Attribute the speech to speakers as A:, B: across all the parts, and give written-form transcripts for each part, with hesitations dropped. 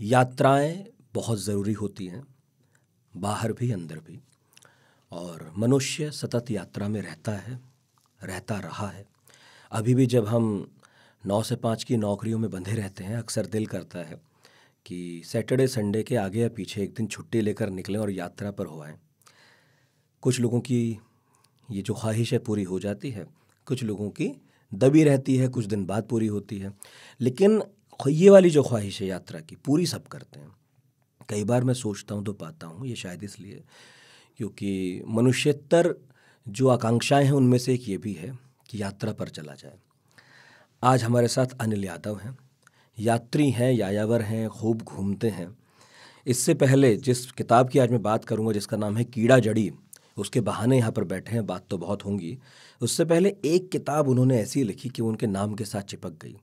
A: यात्राएं बहुत ज़रूरी होती हैं, बाहर भी अंदर भी। और मनुष्य सतत यात्रा में रहता है, रहता रहा है। अभी भी जब हम 9 से 5 की नौकरियों में बंधे रहते हैं, अक्सर दिल करता है कि सैटरडे संडे के आगे या पीछे एक दिन छुट्टी लेकर निकलें और यात्रा पर हो आएं। कुछ लोगों की ये जो ख्वाहिश है पूरी हो जाती है, कुछ लोगों की दबी रहती है, कुछ दिन बाद पूरी होती है। लेकिन ये वाली जो ख्वाहिश है यात्रा की, पूरी सब करते हैं। कई बार मैं सोचता हूँ तो पाता हूँ, ये शायद इसलिए क्योंकि मनुष्यतर जो आकांक्षाएं हैं उनमें से एक ये भी है कि यात्रा पर चला जाए। आज हमारे साथ अनिल यादव हैं, यात्री हैं, यायावर हैं, खूब घूमते हैं। इससे पहले जिस किताब की आज मैं बात करूंगा, जिसका नाम है कीड़ा जड़ी, उसके बहाने यहाँ पर बैठे हैं, बात तो बहुत होंगी। उससे पहले एक किताब उन्होंने ऐसी लिखी कि उनके नाम के साथ चिपक गई।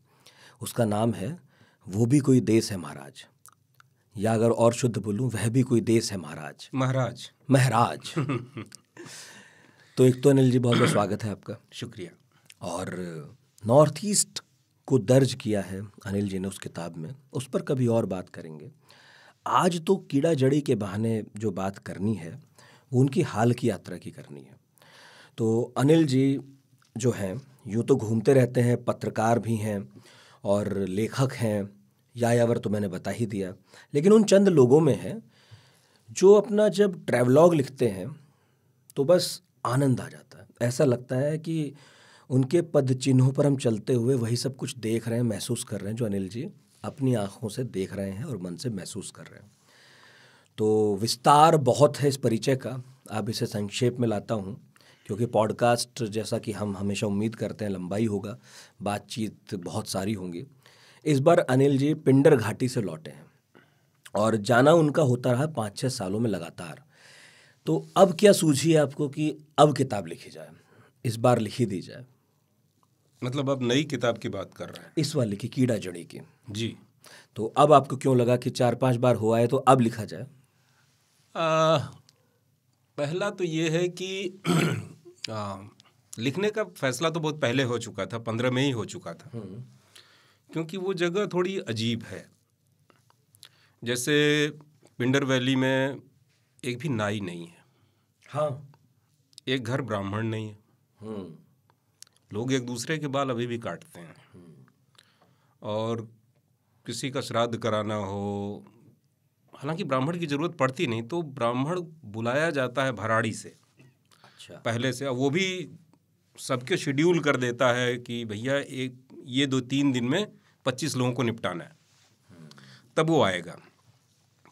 A: उसका नाम है वो भी कोई देश है महाराज, या अगर और शुद्ध बोलूं, वह भी कोई देश है महाराज। महराज। तो एक तो अनिल जी बहुत बहुत स्वागत है आपका।
B: शुक्रिया।
A: और नॉर्थ ईस्ट को दर्ज किया है अनिल जी ने उस किताब में, उस पर कभी और बात करेंगे। आज तो कीड़ा जड़ी के बहाने जो बात करनी है वो उनकी हाल की यात्रा की करनी है। तो अनिल जी जो हैं, यूँ तो घूमते रहते हैं, पत्रकार भी हैं और लेखक हैं, यायावर तो मैंने बता ही दिया। लेकिन उन चंद लोगों में है जो अपना जब ट्रैवलॉग लिखते हैं तो बस आनंद आ जाता है। ऐसा लगता है कि उनके पद चिन्हों पर हम चलते हुए वही सब कुछ देख रहे हैं, महसूस कर रहे हैं जो अनिल जी अपनी आँखों से देख रहे हैं और मन से महसूस कर रहे हैं। तो विस्तार बहुत है इस परिचय का, अब इसे संक्षेप में लाता हूँ क्योंकि पॉडकास्ट जैसा कि हम हमेशा उम्मीद करते हैं लंबाई होगा, बातचीत बहुत सारी होंगी। इस बार अनिल जी पिंडर घाटी से लौटे हैं और जाना उनका होता रहा 5-6 सालों में लगातार। तो अब क्या सूझी है आपको कि अब किताब लिखी जाए, इस बार लिखी दी जाए?
B: मतलब अब नई किताब की बात कर रहे हैं?
A: इस वाली की, कीड़ा जड़ी की।
B: जी।
A: तो अब आपको क्यों लगा कि 4-5 बार हुआ है तो अब लिखा जाए?
B: पहला तो ये है कि लिखने का फैसला तो बहुत पहले हो चुका था, 15 में ही हो चुका था। क्योंकि वो जगह थोड़ी अजीब है। जैसे पिंडर वैली में एक भी नाई नहीं है।
A: हाँ।
B: एक घर ब्राह्मण नहीं है। लोग एक दूसरे के बाल अभी भी काटते हैं। और किसी का श्राद्ध कराना हो, हालांकि ब्राह्मण की जरूरत पड़ती नहीं, तो ब्राह्मण बुलाया जाता है भराड़ी से।
A: अच्छा।
B: पहले से। वो भी सबके शेड्यूल कर देता है कि भैया ये 2-3 दिन में 25 लोगों को निपटाना है, तब वो आएगा।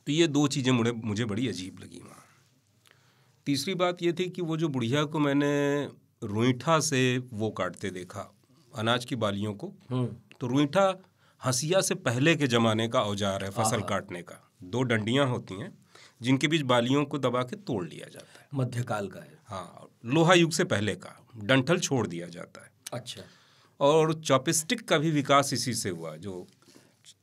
B: तो ये 2 चीज़ें मुझे बड़ी अजीब लगी वहाँ। तीसरी बात ये थी कि वो जो बुढ़िया को मैंने रुईठा से वो काटते देखा, अनाज की बालियों को। तो रुईठा हंसिया से पहले के ज़माने का औजार है फसल काटने का। 2 डंडियाँ होती हैं जिनके बीच बालियों को दबा के तोड़ लिया जाता है।
A: मध्यकाल का है।
B: हाँ, लोहा युग से पहले का। डंठल छोड़ दिया जाता है।
A: अच्छा।
B: और चॉपस्टिक का भी विकास इसी से हुआ, जो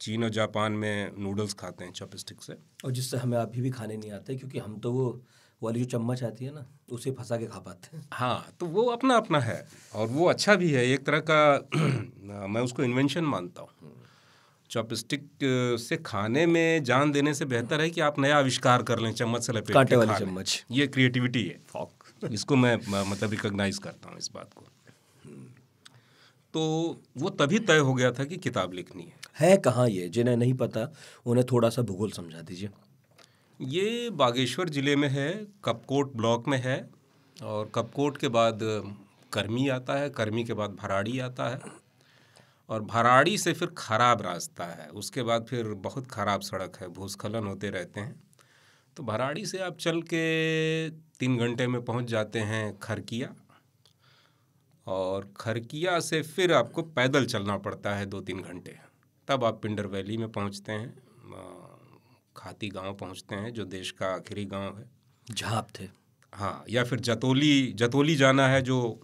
B: चीन और जापान में नूडल्स खाते हैं चॉपस्टिक से,
A: और जिससे हमें अभी भी खाने नहीं आते क्योंकि हम तो वो वाली जो चम्मच आती है ना, उसे फंसा के खा पाते हैं।
B: हाँ, तो वो अपना अपना है और वो अच्छा भी है एक तरह का। मैं उसको इन्वेंशन मानता हूँ। चॉपस्टिक से खाने में जान देने से बेहतर है कि आप नया आविष्कार कर लें, चम्मच से लपेट
A: कांटे
B: के
A: वाली
B: खा लें।
A: चम्मच।
B: ये क्रिएटिविटी है, फॉक। इसको मैं मतलब रिकॉग्नाइज करता हूँ इस बात को। तो वो तभी तय हो गया था कि किताब लिखनी
A: है कहाँ ये? जिन्हें नहीं पता उन्हें थोड़ा सा भूगोल समझा दीजिए।
B: ये बागेश्वर ज़िले में है, कपकोट ब्लॉक में है। और कपकोट के बाद करमी आता है, करमी के बाद भराड़ी आता है, और भराड़ी से फिर खराब रास्ता है। उसके बाद फिर बहुत ख़राब सड़क है, भूस्खलन होते रहते हैं। तो भराड़ी से आप चल के 3 घंटे में पहुंच जाते हैं खरकिया, और खरकिया से फिर आपको पैदल चलना पड़ता है 2-3 घंटे, तब आप पिंडर वैली में पहुंचते हैं। खाती गांव पहुंचते हैं, जो देश का आखिरी गांव है।
A: झाप थे।
B: हाँ, या फिर जतोली जाना है, जो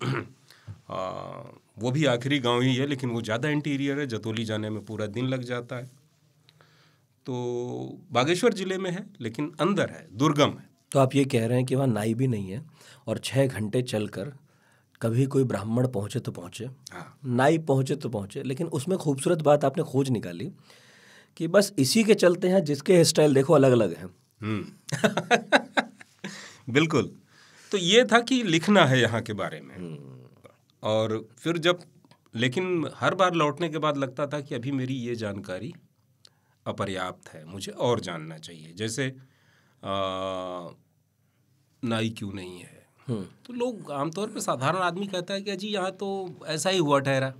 B: वो भी आखिरी गांव ही है, लेकिन वो ज़्यादा इंटीरियर है। जतोली जाने में पूरा दिन लग जाता है। तो बागेश्वर ज़िले में है, लेकिन अंदर है, दुर्गम है।
A: तो आप ये कह रहे हैं कि वहाँ नाई भी नहीं है और 6 घंटे चलकर कभी कोई ब्राह्मण पहुँचे तो पहुँचे,
B: हाँ,
A: नाई पहुँचे तो पहुँचे। लेकिन उसमें खूबसूरत बात आपने खोज निकाली कि बस इसी के चलते हैं, जिसके हेयर स्टाइल देखो अलग अलग हैं।
B: बिल्कुल। तो ये था कि लिखना है यहाँ के बारे में। और फिर लेकिन हर बार लौटने के बाद लगता था कि अभी मेरी ये जानकारी अपर्याप्त है, मुझे और जानना चाहिए। जैसे नाई क्यों नहीं है, तो लोग आमतौर पे साधारण आदमी कहता है कि जी यहाँ तो ऐसा ही हुआ ठहरा,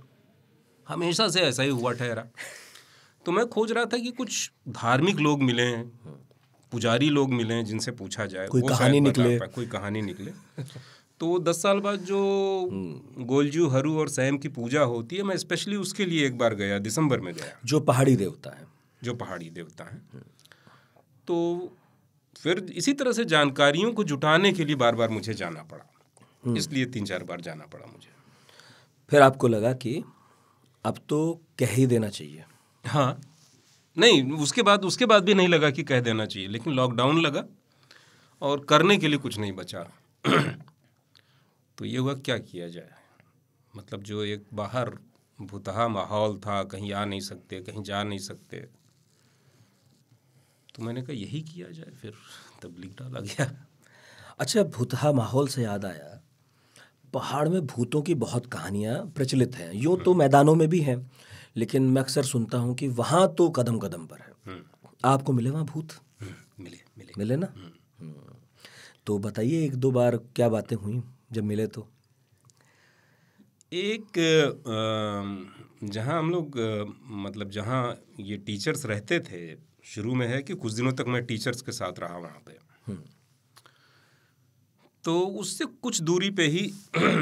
B: हमेशा से ऐसा ही हुआ ठहरा। तो मैं खोज रहा था कि कुछ धार्मिक लोग मिले, पुजारी लोग मिले जिनसे पूछा जाए,
A: कोई
B: वो
A: कहानी
B: शायद बता
A: निकले।
B: पाए, कोई कहानी निकले। तो 10 साल बाद जो गोलजू, हरू और सैम की पूजा होती है, मैं स्पेशली उसके लिए एक बार गया, दिसंबर में गया,
A: जो पहाड़ी देवता है।
B: जो पहाड़ी देवता है। तो फिर इसी तरह से जानकारियों को जुटाने के लिए बार बार मुझे जाना पड़ा, इसलिए 3-4 बार जाना पड़ा मुझे।
A: फिर आपको लगा कि अब तो कह ही देना चाहिए।
B: हाँ, नहीं, उसके बाद भी नहीं लगा कि कह देना चाहिए, लेकिन लॉकडाउन लगा और करने के लिए कुछ नहीं बचा। तो ये हुआ, क्या किया जाए। मतलब जो एक बाहर भुतहा माहौल था, कहीं आ नहीं सकते, कहीं जा नहीं सकते, तो मैंने कहा यही किया जाए, फिर तबलीग डाला गया।
A: अच्छा, भुतहा माहौल से याद आया, पहाड़ में भूतों की बहुत कहानियाँ प्रचलित हैं। यूँ तो मैदानों में भी हैं, लेकिन मैं अक्सर सुनता हूँ कि वहाँ तो कदम कदम पर है। आपको मिले वहाँ भूत? मिले ना? तो बताइए, 1-2 बार क्या बातें हुई जब मिले तो?
B: एक जहाँ हम लोग मतलब जहाँ ये टीचर्स रहते थे, शुरू में है कि कुछ दिनों तक मैं टीचर्स के साथ रहा वहाँ पे। तो उससे कुछ दूरी पे ही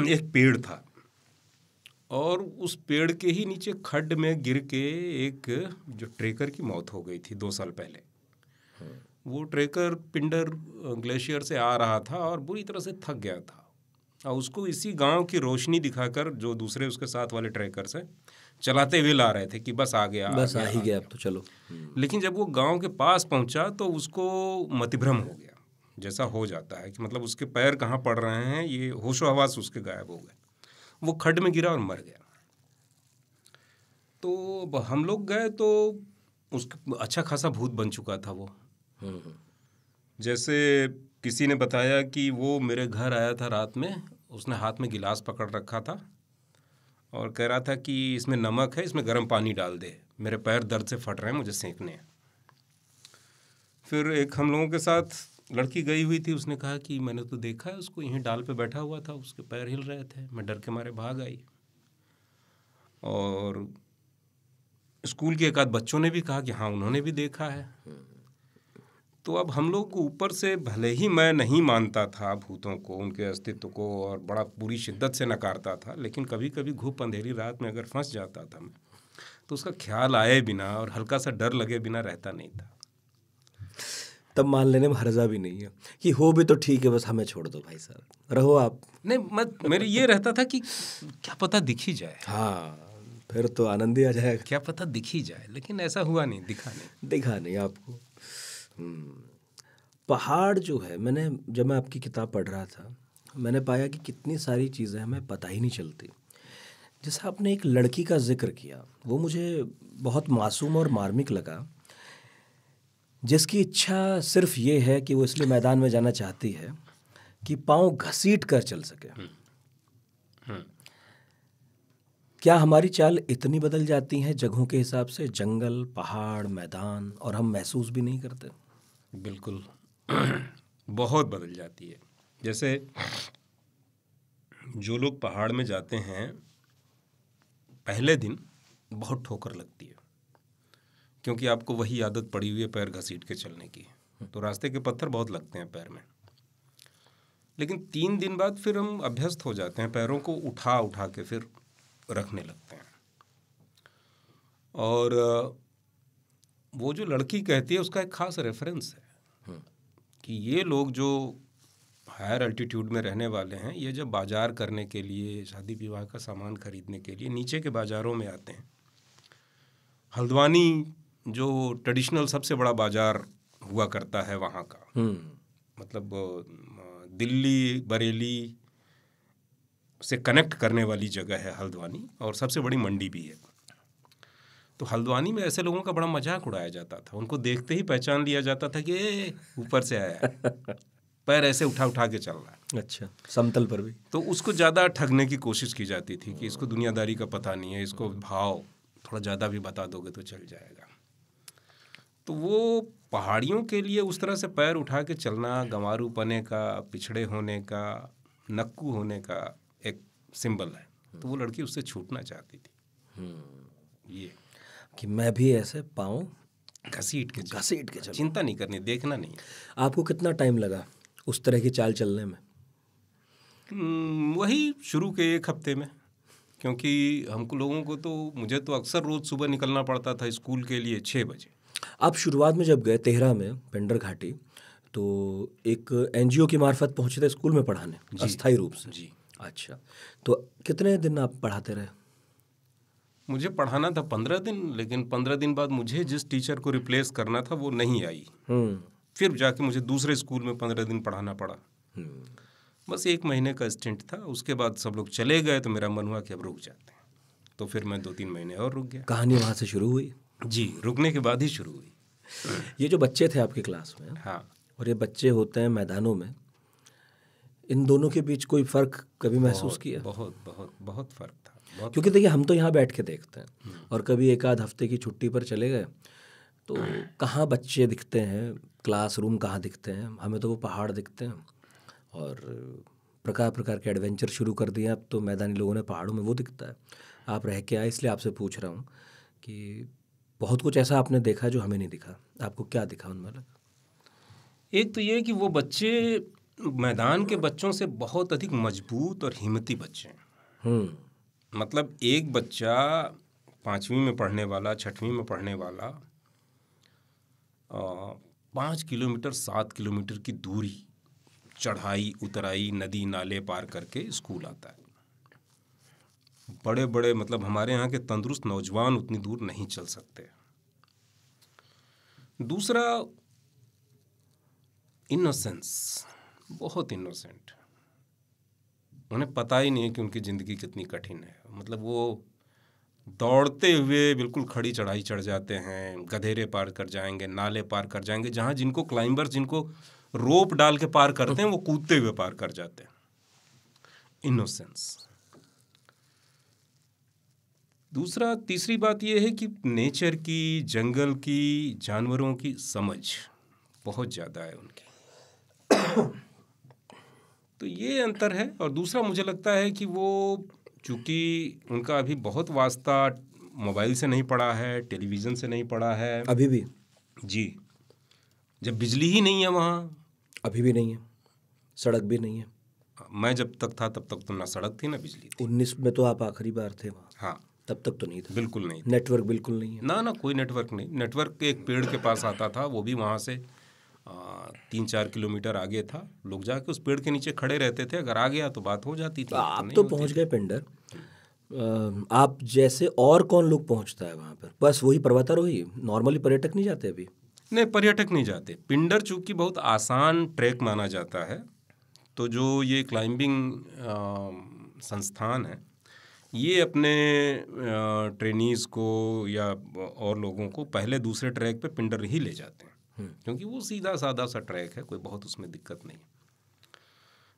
B: एक पेड़ था, और उस पेड़ के ही नीचे खड्ड में गिर के एक जो ट्रेकर की मौत हो गई थी 2 साल पहले। वो ट्रेकर पिंडर ग्लेशियर से आ रहा था और बुरी तरह से थक गया था, और उसको इसी गांव की रोशनी दिखाकर जो दूसरे उसके साथ वाले ट्रेकर्स हैं चलाते हुए ला रहे थे कि बस आ गया,
A: बस आ ही गया अब तो चलो।
B: लेकिन जब वो गांव के पास पहुंचा तो उसको मतिभ्रम हो गया, जैसा हो जाता है कि मतलब उसके पैर कहाँ पड़ रहे हैं, ये होशो हवास उसके गायब हो गए। वो खड्ड में गिरा और मर गया। तो हम लोग गए तो उसका अच्छा खासा भूत बन चुका था वो। जैसे किसी ने बताया कि वो मेरे घर आया था रात में, उसने हाथ में गिलास पकड़ रखा था और कह रहा था कि इसमें नमक है, इसमें गर्म पानी डाल दे, मेरे पैर दर्द से फट रहे हैं, मुझे सेंकने हैं। फिर एक हम लोगों के साथ लड़की गई हुई थी, उसने कहा कि मैंने तो देखा है उसको, यहीं डाल पे बैठा हुआ था, उसके पैर हिल रहे थे, मैं डर के मारे भाग आई। और स्कूल के एक आध बच्चों ने भी कहा कि हाँ उन्होंने भी देखा है। तो अब हम लोग को ऊपर से, भले ही मैं नहीं मानता था भूतों को, उनके अस्तित्व को, और बड़ा पूरी शिद्दत से नकारता था, लेकिन कभी कभी घुप अंधेरी रात में अगर फंस जाता था मैं, तो उसका ख्याल आए बिना और हल्का सा डर लगे बिना रहता नहीं था।
A: तब मान लेने में हर्जा भी नहीं है कि हो भी तो ठीक है, बस हमें छोड़ दो भाई साहब, रहो आप।
B: नहीं, मेरे ये रहता था कि क्या पता दिख ही जाए।
A: हाँ, फिर तो आनंद ही आ जाएगा।
B: क्या पता दिख ही जाए, लेकिन ऐसा हुआ नहीं, दिखा नहीं
A: आपको। पहाड़ जो है, जब मैं आपकी किताब पढ़ रहा था, मैंने पाया कि कितनी सारी चीज़ें हमें पता ही नहीं चलती। जैसे आपने एक लड़की का जिक्र किया, वो मुझे बहुत मासूम और मार्मिक लगा, जिसकी इच्छा सिर्फ ये है कि वो इसलिए मैदान में जाना चाहती है कि पाँव घसीट कर चल सके। क्या हमारी चाल इतनी बदल जाती है जगहों के हिसाब से, जंगल, पहाड़, मैदान, और हम महसूस भी नहीं करते?
B: बिल्कुल बहुत बदल जाती है। जैसे जो लोग पहाड़ में जाते हैं, पहले दिन बहुत ठोकर लगती है, क्योंकि आपको वही आदत पड़ी हुई है पैर घसीट के चलने की, तो रास्ते के पत्थर बहुत लगते हैं पैर में। लेकिन 3 दिन बाद फिर हम अभ्यस्त हो जाते हैं, पैरों को उठा उठा के फिर रखने लगते हैं। और वो जो लड़की कहती है उसका एक खास रेफरेंस है कि ये लोग जो हायर अल्टीट्यूड में रहने वाले हैं, ये जब बाजार करने के लिए, शादी विवाह का सामान खरीदने के लिए नीचे के बाज़ारों में आते हैं, हल्द्वानी जो ट्रेडिशनल सबसे बड़ा बाज़ार हुआ करता है वहाँ का, मतलब दिल्ली बरेली से कनेक्ट करने वाली जगह है हल्द्वानी, और सबसे बड़ी मंडी भी है। तो हल्द्वानी में ऐसे लोगों का बड़ा मजाक उड़ाया जाता था, उनको देखते ही पहचान लिया जाता था कि ये ऊपर से आया है, पैर ऐसे उठा उठा के चल रहा है।
A: अच्छा, समतल पर भी।
B: तो उसको ज़्यादा ठगने की कोशिश की जाती थी कि इसको दुनियादारी का पता नहीं है, इसको भाव थोड़ा ज़्यादा भी बता दोगे तो चल जाएगा। तो वो पहाड़ियों के लिए उस तरह से पैर उठा के चलना गंवारू पने का, पिछड़े होने का, नक्कू होने का एक सिंबल है। तो वो लड़की उससे छूटना चाहती थी, ये
A: कि मैं भी ऐसे पाँव
B: घसीट के
A: चलूं।
B: चिंता नहीं करनी, देखना नहीं।
A: आपको कितना टाइम लगा उस तरह की चाल चलने में?
B: वही शुरू के 1 हफ्ते में, क्योंकि हमको लोगों को तो, मुझे तो अक्सर रोज़ सुबह निकलना पड़ता था स्कूल के लिए 6 बजे।
A: आप शुरुआत में जब गए तेहरा में, पिंडर घाटी, तो एक एनजीओ की मार्फत पहुंचे थे स्कूल में पढ़ाने, अस्थायी रूप से?
B: जी।
A: अच्छा, तो कितने दिन आप पढ़ाते रहे?
B: मुझे पढ़ाना था 15 दिन, लेकिन 15 दिन बाद मुझे जिस टीचर को रिप्लेस करना था वो नहीं आई। फिर जाके मुझे दूसरे स्कूल में 15 दिन पढ़ाना पड़ा। बस 1 महीने का स्टिंट था। उसके बाद सब लोग चले गए तो मेरा मन हुआ कि अब रुक जाते हैं, तो फिर मैं 2-3 महीने और रुक गया।
A: कहानी वहाँ से शुरू हुई?
B: जी, रुकने के बाद ही शुरू हुई।
A: ये जो बच्चे थे आपकी क्लास में,
B: हाँ,
A: और ये बच्चे होते हैं मैदानों में, इन दोनों के बीच कोई फ़र्क कभी महसूस किया?
B: बहुत बहुत बहुत फ़र्क था, बहुत।
A: क्योंकि देखिए, हम तो यहाँ बैठ के देखते हैं, और कभी एक आध हफ्ते की छुट्टी पर चले गए तो कहाँ बच्चे दिखते हैं, क्लासरूम कहाँ दिखते हैं, हमें तो वो पहाड़ दिखते हैं। और प्रकार प्रकार के एडवेंचर शुरू कर दिए अब तो मैदानी लोगों ने पहाड़ों में, वो दिखता है। आप रह के आए इसलिए आपसे पूछ रहा हूँ कि बहुत कुछ ऐसा आपने देखा जो हमें नहीं दिखा। आपको क्या दिखा उनमें अलग?
B: एक तो ये कि वो बच्चे मैदान के बच्चों से बहुत अधिक मजबूत और हिम्मती बच्चे हैं। मतलब एक बच्चा 5वीं में पढ़ने वाला, 6वीं में पढ़ने वाला 5 किलोमीटर 7 किलोमीटर की दूरी, चढ़ाई उतराई, नदी नाले पार करके स्कूल आता है। बड़े बड़े, मतलब हमारे यहाँ के तंदुरुस्त नौजवान उतनी दूर नहीं चल सकते। दूसरा, इनोसेंस, बहुत इनोसेंट। उन्हें पता ही नहीं है कि उनकी ज़िंदगी कितनी कठिन है। मतलब वो दौड़ते हुए बिल्कुल खड़ी चढ़ाई चढ़ जाते हैं, गधेरे पार कर जाएंगे, नाले पार कर जाएंगे, जहाँ जिनको क्लाइंबर्स, जिनको रोप डाल के पार करते हैं, वो कूदते हुए पार कर जाते हैं। इनोसेंस। दूसरा, तीसरी बात यह है कि नेचर की, जंगल की, जानवरों की समझ बहुत ज़्यादा है उनकी। तो ये अंतर है। और दूसरा, मुझे लगता है कि वो, चूँकि उनका अभी बहुत वास्ता मोबाइल से नहीं पड़ा है, टेलीविज़न से नहीं पड़ा है।
A: अभी भी?
B: जी, जब बिजली ही नहीं है वहाँ।
A: अभी भी नहीं है, सड़क भी नहीं है।
B: मैं जब तक था तब तक तो ना सड़क थी ना बिजली थी।
A: 19 में तो आप आखिरी बार थे वहाँ?
B: हाँ,
A: तब तक तो नहीं था।
B: बिल्कुल नहीं।
A: नेटवर्क बिल्कुल नहीं है?
B: ना, कोई नेटवर्क नहीं। नेटवर्क एक पेड़ के पास आता था, वो भी वहाँ से 3-4 किलोमीटर आगे था। लोग जाके उस पेड़ के नीचे खड़े रहते थे, अगर आ गया तो बात हो जाती थी।
A: आप तो पहुँच गए पिंडर। आप जैसे और कौन लोग पहुँचता है वहाँ पर? बस वही पर्वतारोही, नॉर्मली पर्यटक नहीं जाते अभी?
B: नहीं, पर्यटक नहीं जाते। पिंडर चूँकि बहुत आसान ट्रैक माना जाता है, तो जो ये क्लाइंबिंग संस्थान है, ये अपने ट्रेनीज़ को या और लोगों को पहले दूसरे ट्रैक पे पिंडर ही ले जाते हैं, क्योंकि वो सीधा साधा सा ट्रैक है, कोई बहुत उसमें दिक्कत नहीं।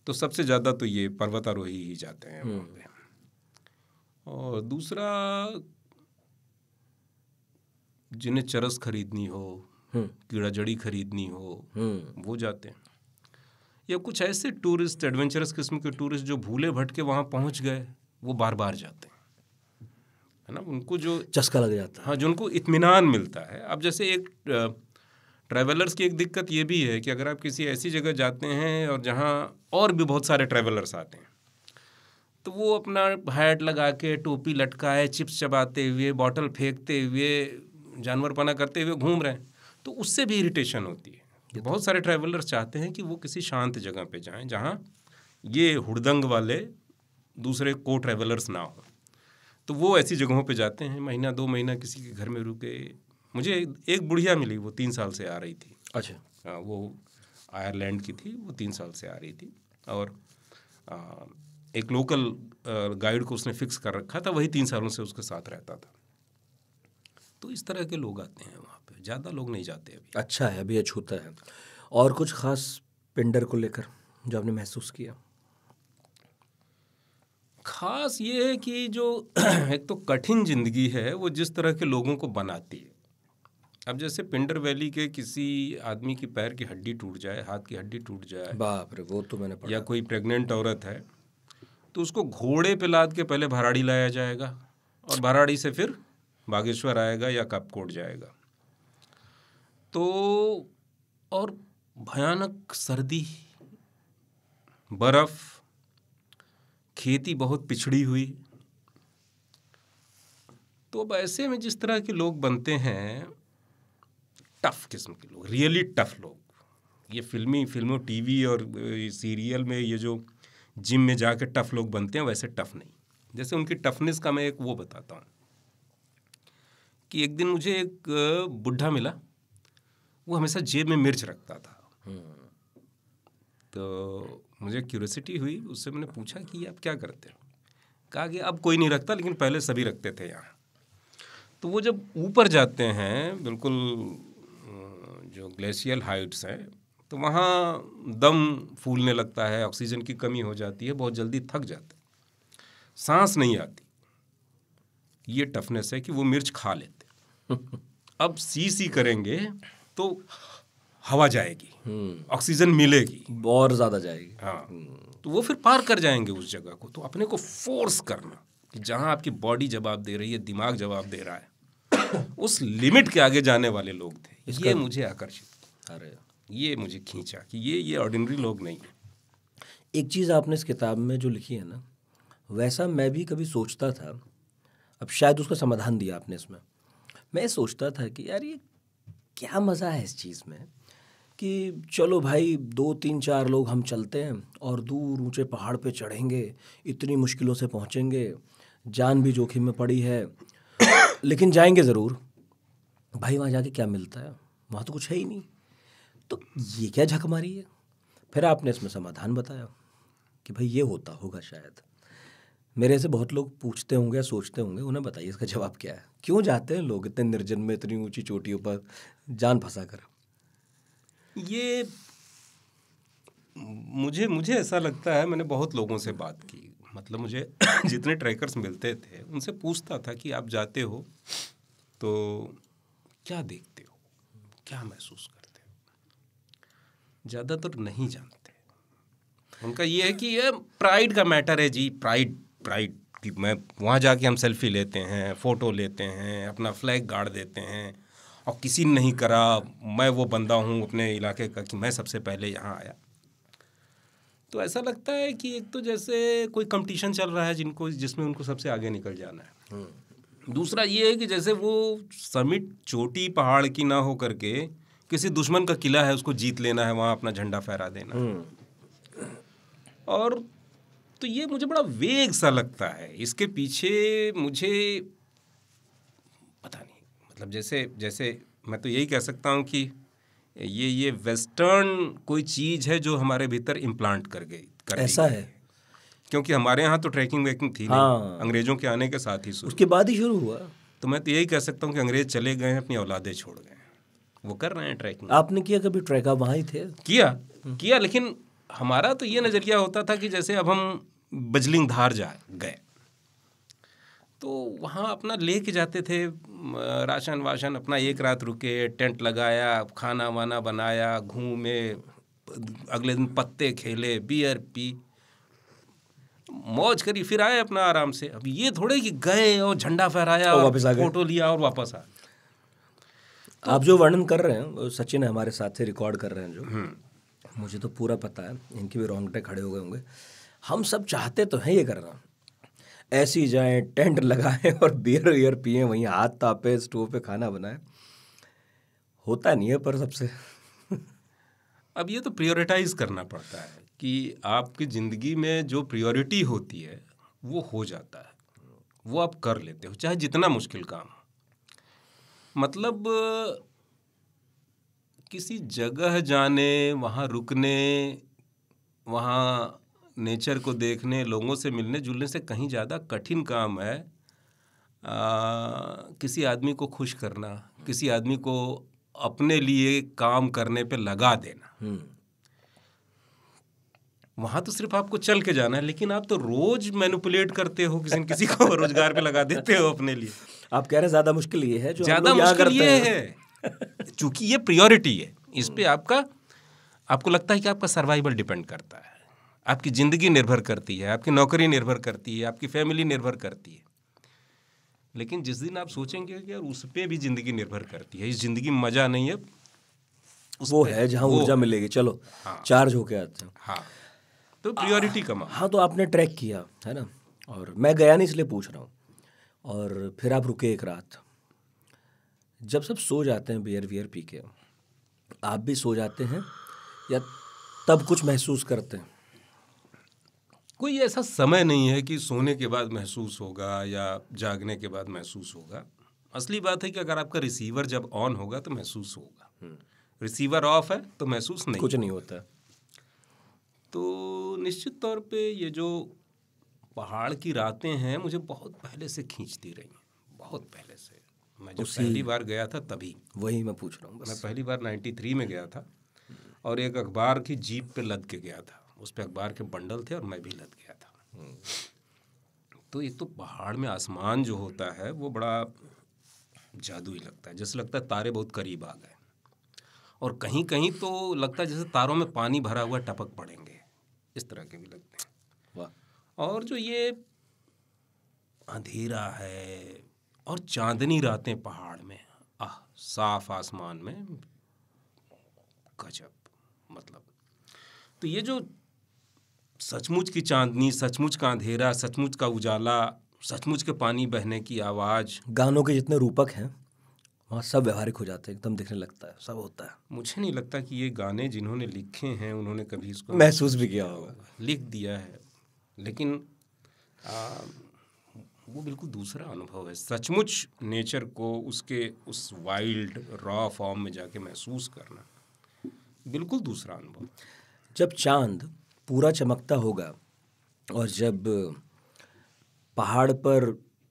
B: तो सबसे ज़्यादा तो ये पर्वतारोही ही जाते हैं वहाँ पे। और दूसरा, जिन्हें चरस खरीदनी हो, कीड़ा जड़ी खरीदनी हो, वो जाते हैं। या कुछ ऐसे टूरिस्ट, एडवेंचरस किस्म के टूरिस्ट जो भूले भटके वहाँ पहुँच गए, वो बार बार जाते हैं, है ना। उनको जो
A: चस्का लग जाता है।
B: हाँ, जो उनको इत्मीनान मिलता है। अब जैसे एक ट्रैवलर्स की एक दिक्कत ये भी है कि अगर आप किसी ऐसी जगह जाते हैं और जहाँ और भी बहुत सारे ट्रैवलर्स आते हैं, तो वो अपना हैट लगा के, टोपी लटकाए, चिप्स चबाते हुए, बॉटल फेंकते हुए, जानवरपना करते हुए घूम रहे हैं, तो उससे भी इरिटेशन होती है। तो बहुत सारे ट्रैवलर्स चाहते हैं कि वो किसी शांत जगह पे जाएं, जहाँ ये हुड़दंग वाले दूसरे को ट्रैवलर्स ना हो। तो वो ऐसी जगहों पे जाते हैं, महीना 2 महीना किसी के घर में रुके। मुझे एक बुढ़िया मिली, वो 3 साल से आ रही थी।
A: अच्छा।
B: वो आयरलैंड की थी, वो 3 साल से आ रही थी, और एक लोकल गाइड को उसने फिक्स कर रखा था, वही 3 सालों से उसके साथ रहता था। तो इस तरह के लोग आते हैं वहाँ पे, ज़्यादा लोग नहीं जाते अभी।
A: अच्छा है, अभी अछूता है। और कुछ खास पिंडर को लेकर जो आपने महसूस किया?
B: खास ये है कि जो एक तो कठिन जिंदगी है वो जिस तरह के लोगों को बनाती है। अब जैसे पिंडर वैली के किसी आदमी की पैर की हड्डी टूट जाए, हाथ की हड्डी टूट जाए,
A: बाप रे, वो तो मैंने पढ़ा।
B: या कोई प्रेग्नेंट औरत है, तो उसको घोड़े पे लाद के पहले भराड़ी लाया जाएगा और भराड़ी से फिर बागेश्वर आएगा या कपकोट जाएगा। तो और भयानक सर्दी, बर्फ, खेती बहुत पिछड़ी हुई। तो अब ऐसे में जिस तरह के लोग बनते हैं, टफ किस्म के लोग, रियली टफ लोग, ये फिल्मों टीवी और सीरियल में ये जो जिम में जाके टफ लोग बनते हैं, वैसे टफ नहीं। जैसे उनकी टफनेस का मैं एक वो बताता हूँ कि एक दिन मुझे एक बुढ़ा मिला, वो हमेशा जेब में मिर्च रखता था। तो मुझे क्यूरियोसिटी हुई, उससे मैंने पूछा कि ये आप क्या करते हैं? कहा कि अब कोई नहीं रखता, लेकिन पहले सभी रखते थे यहाँ। तो वो जब ऊपर जाते हैं, बिल्कुल जो ग्लेशियल हाइट्स हैं, तो वहाँ दम फूलने लगता है, ऑक्सीजन की कमी हो जाती है, बहुत जल्दी थक जाते हैं, सांस नहीं आती। ये टफनेस है कि वो मिर्च खा लेते। अब सी करेंगे तो हवा जाएगी, ऑक्सीजन मिलेगी,
A: और ज़्यादा जाएगी।
B: हाँ, तो वो फिर पार कर जाएंगे उस जगह को। तो अपने को फोर्स करना कि जहाँ आपकी बॉडी जवाब दे रही है, दिमाग जवाब दे रहा है, उस लिमिट के आगे जाने वाले लोग थे। ये मुझे आकर्षित,
A: अरे
B: ये मुझे खींचा कि ये ऑर्डिनरी लोग नहीं है।
A: एक चीज़ आपने इस किताब में जो लिखी है ना, वैसा मैं भी कभी सोचता था। अब शायद उसका समाधान दिया आपने इसमें। मैं सोचता था कि यार ये क्या मज़ा है इस चीज़ में कि चलो भाई 2-3-4 लोग हम चलते हैं और दूर ऊंचे पहाड़ पे चढ़ेंगे, इतनी मुश्किलों से पहुंचेंगे, जान भी जोखिम में पड़ी है, लेकिन जाएंगे ज़रूर। भाई वहाँ जाके क्या मिलता है? वहाँ तो कुछ है ही नहीं, तो ये क्या झक मारी है? फिर आपने इसमें समाधान बताया कि भाई ये होता होगा शायद। मेरे से बहुत लोग पूछते होंगे, सोचते होंगे, उन्हें बताइए इसका जवाब क्या है? क्यों जाते हैं लोग इतने निर्जन में, इतनी ऊंची चोटियों पर जान फंसा कर?
B: ये मुझे ऐसा लगता है, मैंने बहुत लोगों से बात की, मतलब मुझे जितने ट्रैकर्स मिलते थे उनसे पूछता था कि आप जाते हो तो क्या देखते हो, क्या महसूस करते हो? ज़्यादातर नहीं जानते। उनका ये है कि ये प्राइड का मैटर है जी, प्राइड कि मैं वहाँ जाके हम सेल्फी लेते हैं, फ़ोटो लेते हैं, अपना फ्लैग गाड़ देते हैं, और किसी ने नहीं करा, मैं वो बंदा हूँ अपने इलाके का कि मैं सबसे पहले यहाँ आया। तो ऐसा लगता है कि एक तो जैसे कोई कंपटीशन चल रहा है जिसमें उनको सबसे आगे निकल जाना है। दूसरा ये है कि जैसे वो समिट चोटी पहाड़ की ना हो करके किसी दुश्मन का किला है, उसको जीत लेना है, वहाँ अपना झंडा फहरा देना। और तो ये मुझे बड़ा वेग सा लगता है। इसके पीछे मुझे पता नहीं, मतलब जैसे मैं तो यही कह सकता हूँ कि ये वेस्टर्न कोई चीज़ है जो हमारे भीतर इम्प्लांट कर दी
A: ऐसा है,
B: क्योंकि हमारे यहाँ तो ट्रैकिंग वेकिंग थी नहीं, अंग्रेजों के आने के साथ ही
A: उसके बाद ही शुरू हुआ।
B: तो मैं तो यही कह सकता हूँ कि अंग्रेज चले गए हैं, अपनी औलादे छोड़ गए हैं, वो कर रहे हैं ट्रैकिंग।
A: आपने किया कभी ट्रैक? आप वहाँ ही थे?
B: किया, लेकिन हमारा तो ये नज़रिया होता था कि जैसे अब हम बजलिंग धार गए तो वहाँ अपना लेके जाते थे राशन वाशन, अपना एक रात रुके, टेंट लगाया, खाना वाना बनाया, घूमे, अगले दिन पत्ते खेले, बियर पी, मौज करी, फिर आए अपना आराम से। अब ये थोड़े कि गए और झंडा फहराया और फोटो लिया और वापस आए।
A: आप जो वर्णन कर रहे हैं, सचिन है हमारे साथ से रिकॉर्ड कर रहे हैं जो, मुझे तो पूरा पता है, इनके भी रोंगटे खड़े हो गए होंगे। हम सब चाहते तो हैं ये करना, ऐसी जाएं, टेंट लगाएं और बियर पिए, वहीं हाथ तापे, स्टोव पे खाना बनाए। होता नहीं है पर सबसे।
B: अब ये तो प्रायोरिटाइज करना पड़ता है कि आपकी ज़िंदगी में जो प्रायोरिटी होती है वो हो जाता है, वो आप कर लेते हो, चाहे जितना मुश्किल काम हो। मतलब किसी जगह जाने, वहाँ रुकने, वहाँ नेचर को देखने, लोगों से मिलने जुलने से कहीं ज़्यादा कठिन काम है किसी आदमी को खुश करना, किसी आदमी को अपने लिए काम करने पे लगा देना, वहाँ तो सिर्फ आपको चल के जाना है, लेकिन आप तो रोज मैनिपुलेट करते हो, किसी न किसी को रोजगार पे लगा देते हो अपने लिए।
A: आप कह रहे हैं ज़्यादा मुश्किल ये है जो
B: ज़्यादा
A: हम लोग यहाँ
B: मुश्किल
A: करते
B: ये
A: हैं।
B: है चूंकि ये प्रायोरिटी है, इस पे आपको लगता है कि आपका सर्वाइवल डिपेंड करता है, आपकी ज़िंदगी निर्भर करती है, आपकी नौकरी निर्भर करती है, आपकी फैमिली निर्भर करती है। लेकिन जिस दिन आप सोचेंगे कि यार उस पर भी ज़िंदगी निर्भर करती है, इस ज़िंदगी में मज़ा नहीं है,
A: वो है जहाँ ऊर्जा मिलेगी, चलो चार्ज होके आते हैं।
B: हाँ, तो प्रायोरिटी कमा।
A: हाँ, तो आपने ट्रैक किया है ना, और मैं गया नहीं इसलिए पूछ रहा हूँ। और फिर आप रुके एक रात, जब सब सो जाते हैं बियर वियर पी के, आप भी सो जाते हैं या तब कुछ महसूस करते हैं?
B: कोई ऐसा समय नहीं है कि सोने के बाद महसूस होगा या जागने के बाद महसूस होगा। असली बात है कि अगर आपका रिसीवर जब ऑन होगा तो महसूस होगा, रिसीवर ऑफ है तो महसूस नहीं,
A: कुछ नहीं होता।
B: तो निश्चित तौर पे ये जो पहाड़ की रातें हैं मुझे बहुत पहले से खींचती रही हैं, बहुत पहले से। मैं जब पहली बार गया था तभी,
A: वही मैं पूछ रहा हूँ बस।
B: मैं पहली बार 93 में गया था और एक अखबार की जीप पे लद के गया था, उस पे अखबार के बंडल थे और मैं भी लद गया था। तो एक तो पहाड़ में आसमान जो होता है वो बड़ा जादुई लगता है, जैसे लगता है तारे बहुत करीब आ गए, और कहीं कहीं तो लगता है जैसे तारों में पानी भरा हुआ टपक पड़ेंगे, इस तरह के भी लगते हैं। वाह। और जो ये अंधेरा है और चांदनी रातें पहाड़ में, साफ आसमान में, गजब, मतलब। तो ये जो सचमुच की चांदनी, सचमुच का अंधेरा, सचमुच का उजाला, सचमुच के पानी बहने की आवाज़,
A: गानों के जितने रूपक हैं वहाँ सब व्यवहारिक हो जाते हैं, एकदम दिखने लगता है, सब होता है।
B: मुझे नहीं लगता कि ये गाने जिन्होंने लिखे हैं उन्होंने कभी इसको
A: महसूस भी किया होगा।
B: लिख दिया है, लेकिन वो बिल्कुल दूसरा अनुभव है। सचमुच नेचर को उसके उस वाइल्ड रॉ फॉर्म में जाके महसूस करना बिल्कुल दूसरा अनुभव।
A: जब चांद पूरा चमकता होगा और जब पहाड़ पर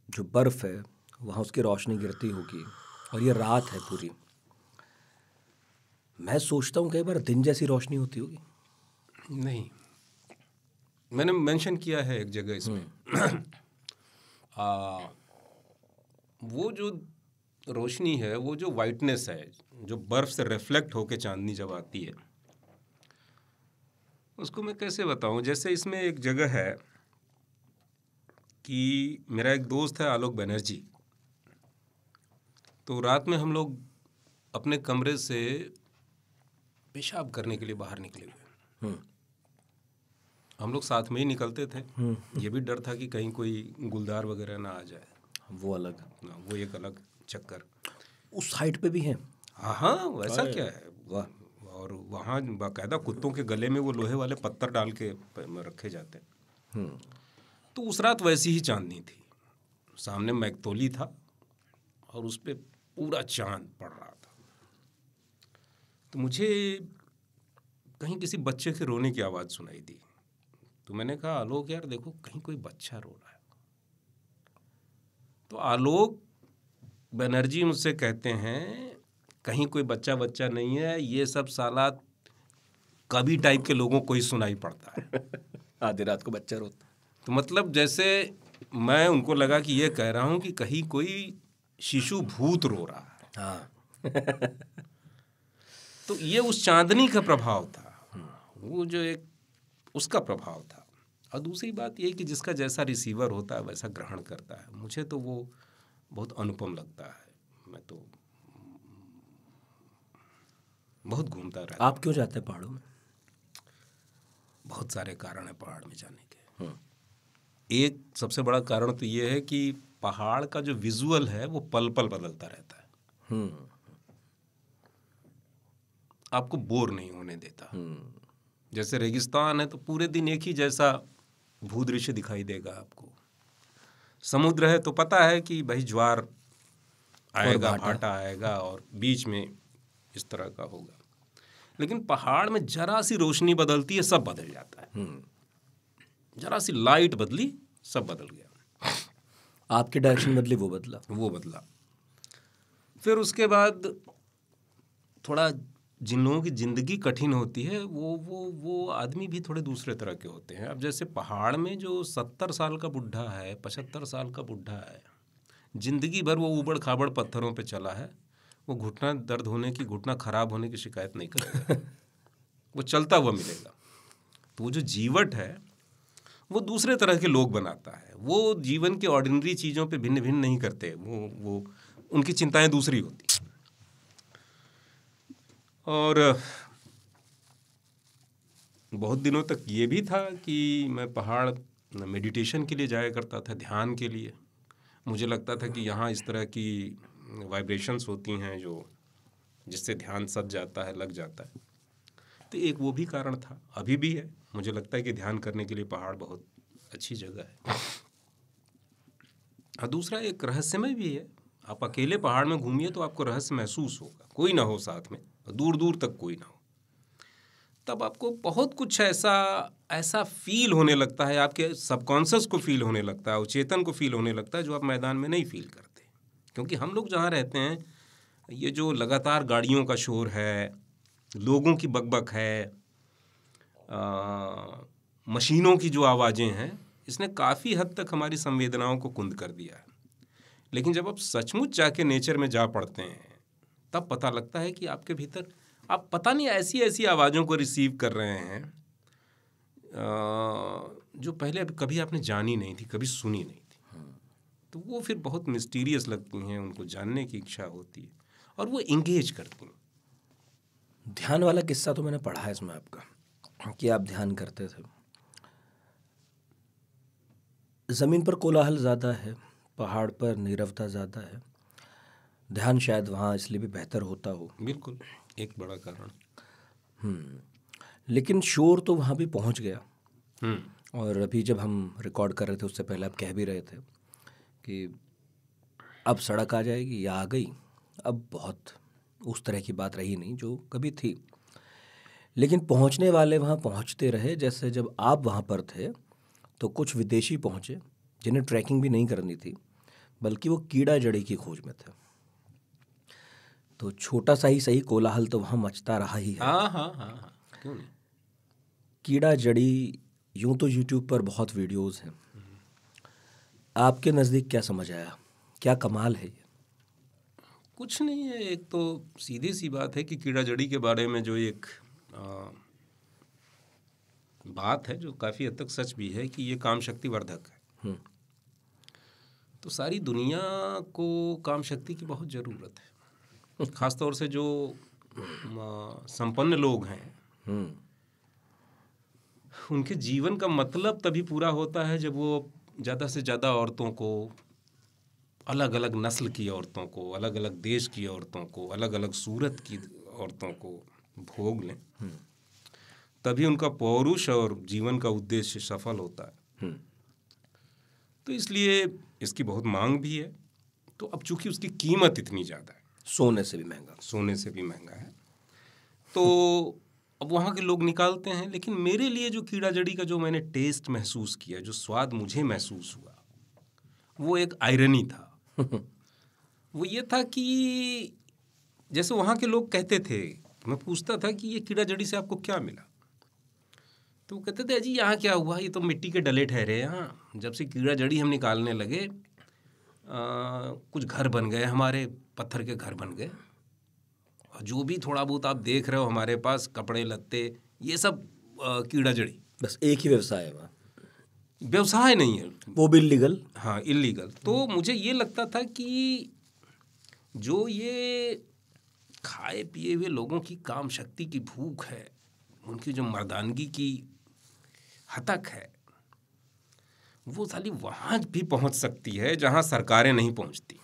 A: जो बर्फ़ है वहाँ उसकी रोशनी गिरती होगी और ये रात है पूरी, मैं सोचता हूँ कई बार दिन जैसी रोशनी होती होगी।
B: नहीं, मैंने मेंशन किया है एक जगह इसमें वो जो रोशनी है, वो जो वाइटनेस है, जो बर्फ़ से रिफ्लेक्ट होके चांदनी जब आती है, उसको मैं कैसे बताऊं। जैसे इसमें एक जगह है कि मेरा एक दोस्त है आलोक बनर्जी, तो रात में हम लोग अपने कमरे से पेशाब करने के लिए बाहर निकले हुए, हम लोग साथ में ही निकलते थे। ये भी डर था कि कहीं कोई गुलदार वगैरह ना आ जाए,
A: वो अलग,
B: वो एक अलग चक्कर।
A: उस हाइट पे भी हैं?
B: हाँ, वैसा क्या है। वाह। और वहाँ बाकायदा कुत्तों के गले में वो लोहे वाले पत्थर डाल के रखे जाते हैं। तो उस रात वैसी ही चांदनी थी, सामने मैगतोली था और उस पर पूरा चांद पड़ रहा था। तो मुझे कहीं किसी बच्चे के रोने की आवाज़ सुनाई दी, तो मैंने कहा आलोक यार देखो कहीं कोई बच्चा रो रहा है। तो आलोक बनर्जी मुझसे कहते हैं कहीं कोई बच्चा नहीं है, ये सब साला कभी टाइप के लोगों को ही सुनाई पड़ता है।
A: आधी रात को बच्चा रोता।
B: तो मतलब जैसे मैं उनको लगा कि ये कह रहा हूँ कि कहीं कोई शिशु भूत रो रहा है।
A: हाँ।
B: तो ये उस चांदनी का प्रभाव था, वो जो एक उसका प्रभाव था। और दूसरी बात ये कि जिसका जैसा रिसीवर होता है वैसा ग्रहण करता है। मुझे तो वो बहुत अनुपम लगता है, मैं तो बहुत घूमता रहता।
A: आप क्यों जाते हैं पहाड़ों में?
B: बहुत सारे कारण हैं पहाड़ में जाने के। एक सबसे बड़ा कारण तो ये है कि पहाड़ का जो विजुअल है वो पल पल बदलता रहता है, आपको बोर नहीं होने देता। जैसे रेगिस्तान है तो पूरे दिन एक ही जैसा भूदृश्य दिखाई देगा आपको। समुद्र है तो पता है कि भाई ज्वार आएगा, भाटा आएगा और बीच में इस तरह का होगा। लेकिन पहाड़ में जरा सी रोशनी बदलती है, सब बदल जाता है। जरा सी लाइट बदली, सब बदल गया।
A: आपके डायरेक्शन बदले, वो बदला।
B: वो बदला। फिर उसके बाद थोड़ा जिन लोगों की ज़िंदगी कठिन होती है वो आदमी भी थोड़े दूसरे तरह के होते हैं। अब जैसे पहाड़ में जो 70 साल का बुढ़ा है, 75 साल का बुढ़ा है, ज़िंदगी भर वो ऊबड़ खाबड़ पत्थरों पे चला है, वो घुटना दर्द होने की, घुटना खराब होने की शिकायत नहीं करेगा। वो चलता हुआ मिलेगा। तो वो जो जीवट है वो दूसरे तरह के लोग बनाता है। वो जीवन के ऑर्डिनरी चीज़ों पे भिन्न भिन्न नहीं करते। वो उनकी चिंताएं दूसरी होती। और बहुत दिनों तक ये भी था कि मैं पहाड़ मेडिटेशन के लिए जाया करता था, ध्यान के लिए। मुझे लगता था कि यहाँ इस तरह की वाइब्रेशंस होती हैं जो जिससे ध्यान सज जाता है, लग जाता है। तो एक वो भी कारण था, अभी भी है। मुझे लगता है कि ध्यान करने के लिए पहाड़ बहुत अच्छी जगह है। और दूसरा एक रहस्यमय भी है। आप अकेले पहाड़ में घूमिए तो आपको रहस्य महसूस होगा, कोई ना हो साथ में, दूर दूर तक कोई ना हो, तब आपको बहुत कुछ ऐसा फील होने लगता है, आपके सबकॉन्शियस को फील होने लगता है, अवचेतन को फील होने लगता है, जो आप मैदान में नहीं फील करते। क्योंकि हम लोग जहाँ रहते हैं, ये जो लगातार गाड़ियों का शोर है, लोगों की बकबक है, मशीनों की जो आवाज़ें हैं, इसने काफ़ी हद तक हमारी संवेदनाओं को कुंद कर दिया है। लेकिन जब आप सचमुच जाके नेचर में जा पड़ते हैं, तब पता लगता है कि आपके भीतर आप पता नहीं ऐसी ऐसी आवाज़ों को रिसीव कर रहे हैं जो पहले कभी आपने जानी नहीं थी, कभी सुनी नहीं थी। तो वो फिर बहुत मिस्टीरियस लगती हैं, उनको जानने की इच्छा होती है और वो इंगेज करती हैं।
A: ध्यान वाला किस्सा तो मैंने पढ़ा है इसमें आपका, कि आप ध्यान करते थे। ज़मीन पर कोलाहल ज़्यादा है, पहाड़ पर नीरवता ज़्यादा है, ध्यान शायद वहाँ इसलिए भी बेहतर होता हो।
B: बिल्कुल, एक बड़ा कारण।
A: लेकिन शोर तो वहाँ भी पहुँच गया। और अभी जब हम रिकॉर्ड कर रहे थे, उससे पहले आप कह भी रहे थे कि अब सड़क आ जाएगी या आ गई। अब बहुत उस तरह की बात रही नहीं जो कभी थी, लेकिन पहुँचने वाले वहाँ पहुँचते रहे। जैसे जब आप वहाँ पर थे तो कुछ विदेशी पहुँचे जिन्हें ट्रैकिंग भी नहीं करनी थी, बल्कि वो कीड़ा जड़ी की खोज में थे। तो छोटा सा ही सही कोलाहल तो वहाँ मचता रहा ही है।
B: हाँ, क्यों नहीं।
A: कीड़ा जड़ी, यूँ तो यूट्यूब पर बहुत वीडियोस हैं। आपके नज़दीक क्या समझ आया, क्या कमाल है ये?
B: कुछ नहीं है। एक तो सीधी सी बात है कि कीड़ा जड़ी के बारे में जो एक बात है, जो काफ़ी हद तक सच भी है, कि ये काम शक्ति वर्धक है। तो सारी दुनिया को काम शक्ति की बहुत ज़रूरत है। ख़ासतौर से जो संपन्न लोग हैं, उनके जीवन का मतलब तभी पूरा होता है जब वो ज़्यादा से ज़्यादा औरतों को, अलग अलग नस्ल की औरतों को, अलग अलग देश की औरतों को, अलग अलग सूरत की औरतों को भोग लें। तभी उनका पौरुष और जीवन का उद्देश्य सफल होता है। तो इसलिए इसकी बहुत मांग भी है। तो अब चूंकि उसकी कीमत इतनी ज़्यादा है,
A: सोने से भी महंगा है,
B: तो अब वहाँ के लोग निकालते हैं। लेकिन मेरे लिए जो कीड़ा जड़ी का जो मैंने टेस्ट महसूस किया, जो स्वाद मुझे महसूस हुआ, वो एक आयरनी था। वो ये था कि जैसे वहाँ के लोग कहते थे, मैं पूछता था कि ये कीड़ा जड़ी से आपको क्या मिला, तो वो कहते थे, अजी यहाँ क्या हुआ, ये तो मिट्टी के डले ठहरे। यहाँ जब से कीड़ा जड़ी हम निकालने लगे, कुछ घर बन गए, हमारे पत्थर के घर बन गए। और जो भी थोड़ा बहुत आप देख रहे हो हमारे पास, कपड़े लत्ते, ये सब कीड़ा जड़ी।
A: बस एक ही व्यवसाय है वहाँ।
B: व्यवसाय नहीं है,
A: वो भी इलीगल।
B: हाँ, इलीगल। तो मुझे ये लगता था कि जो ये खाए पिए हुए लोगों की काम शक्ति की भूख है, उनकी जो मर्दानगी की हतक है, वो साली वहाँ भी पहुँच सकती है जहाँ सरकारें नहीं पहुँचती।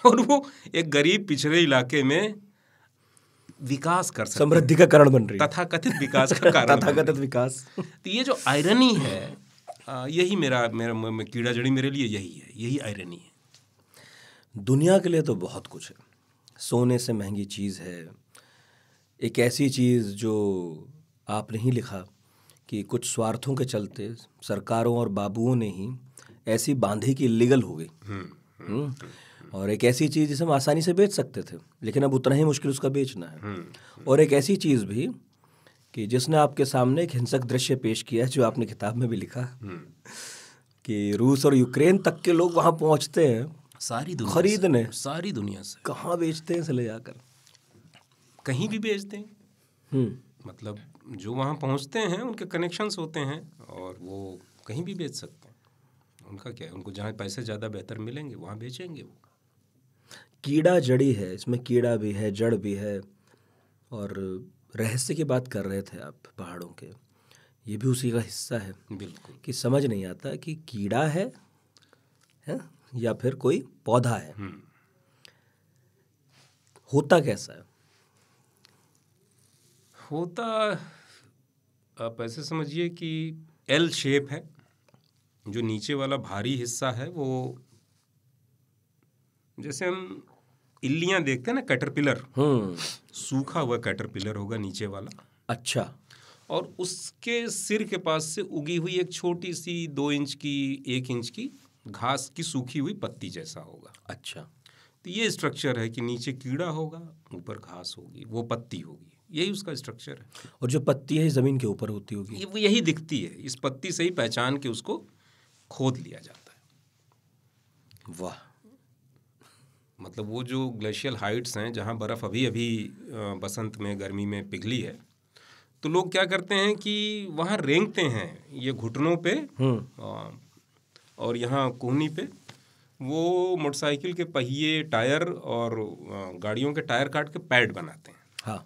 B: और वो एक गरीब पिछड़े इलाके में विकास कर सकती है,
A: समृद्धि का कारण बन रही है,
B: तथाकथित विकास का कारण,
A: तथाकथित विकास।
B: तो ये जो आयरनी है, यही मेरा कीड़ा जड़ी मेरे लिए यही है, यही आयरनी है।
A: दुनिया के लिए तो बहुत कुछ है। सोने से महंगी चीज़ है, एक ऐसी चीज़ जो आपने ही लिखा कि कुछ स्वार्थों के चलते सरकारों और बाबुओं ने ही ऐसी बांधी कि इलीगल हो गई। और एक ऐसी चीज़ जिसे हम आसानी से बेच सकते थे, लेकिन अब उतना ही मुश्किल उसका बेचना है। और एक ऐसी चीज़ भी कि जिसने आपके सामने एक हिंसक दृश्य पेश किया है, जो आपने किताब में भी लिखा कि रूस और यूक्रेन तक के लोग वहाँ पहुँचते हैं
B: सारी दुनिया
A: खरीदने,
B: सारी दुनिया से।
A: कहाँ बेचते हैं ले जाकर?
B: कहीं भी बेच दें। मतलब जो वहाँ पहुँचते हैं उनके कनेक्शंस होते हैं और वो कहीं भी बेच सकते हैं। उनका क्या है, उनको जहाँ पैसे ज़्यादा बेहतर मिलेंगे वहाँ बेचेंगे वो।
A: कीड़ा जड़ी है, इसमें कीड़ा भी है, जड़ भी है। और रहस्य की बात कर रहे थे आप पहाड़ों के, ये भी उसी का हिस्सा है।
B: बिल्कुल।
A: कि समझ नहीं आता कि कीड़ा है या फिर कोई पौधा है। होता कैसा है?
B: होता आप ऐसे समझिए कि एल शेप है। जो नीचे वाला भारी हिस्सा है वो, जैसे हम इल्लियां देखते हैं ना, कैटरपिलर, सूखा हुआ कैटरपिलर होगा नीचे वाला।
A: अच्छा।
B: और उसके सिर के पास से उगी हुई एक छोटी सी 2 इंच की 1 इंच की घास की सूखी हुई पत्ती जैसा होगा।
A: अच्छा।
B: तो ये स्ट्रक्चर है कि नीचे कीड़ा होगा, ऊपर घास होगी, वो पत्ती होगी, यही उसका स्ट्रक्चर है।
A: और जो पत्ती है ज़मीन के ऊपर होती होगी।
B: वो यही दिखती है, इस पत्ती से ही पहचान के उसको खोद लिया जाता है।
A: वाह।
B: मतलब वो जो ग्लेशियल हाइट्स हैं जहाँ बर्फ़ अभी अभी बसंत में गर्मी में पिघली है, तो लोग क्या करते हैं कि वहाँ रेंगते हैं ये घुटनों पे और यहाँ कोहनी पे। वो मोटरसाइकिल के पहिए, टायर और गाड़ियों के टायर काट के पैड बनाते हैं।
A: हाँ,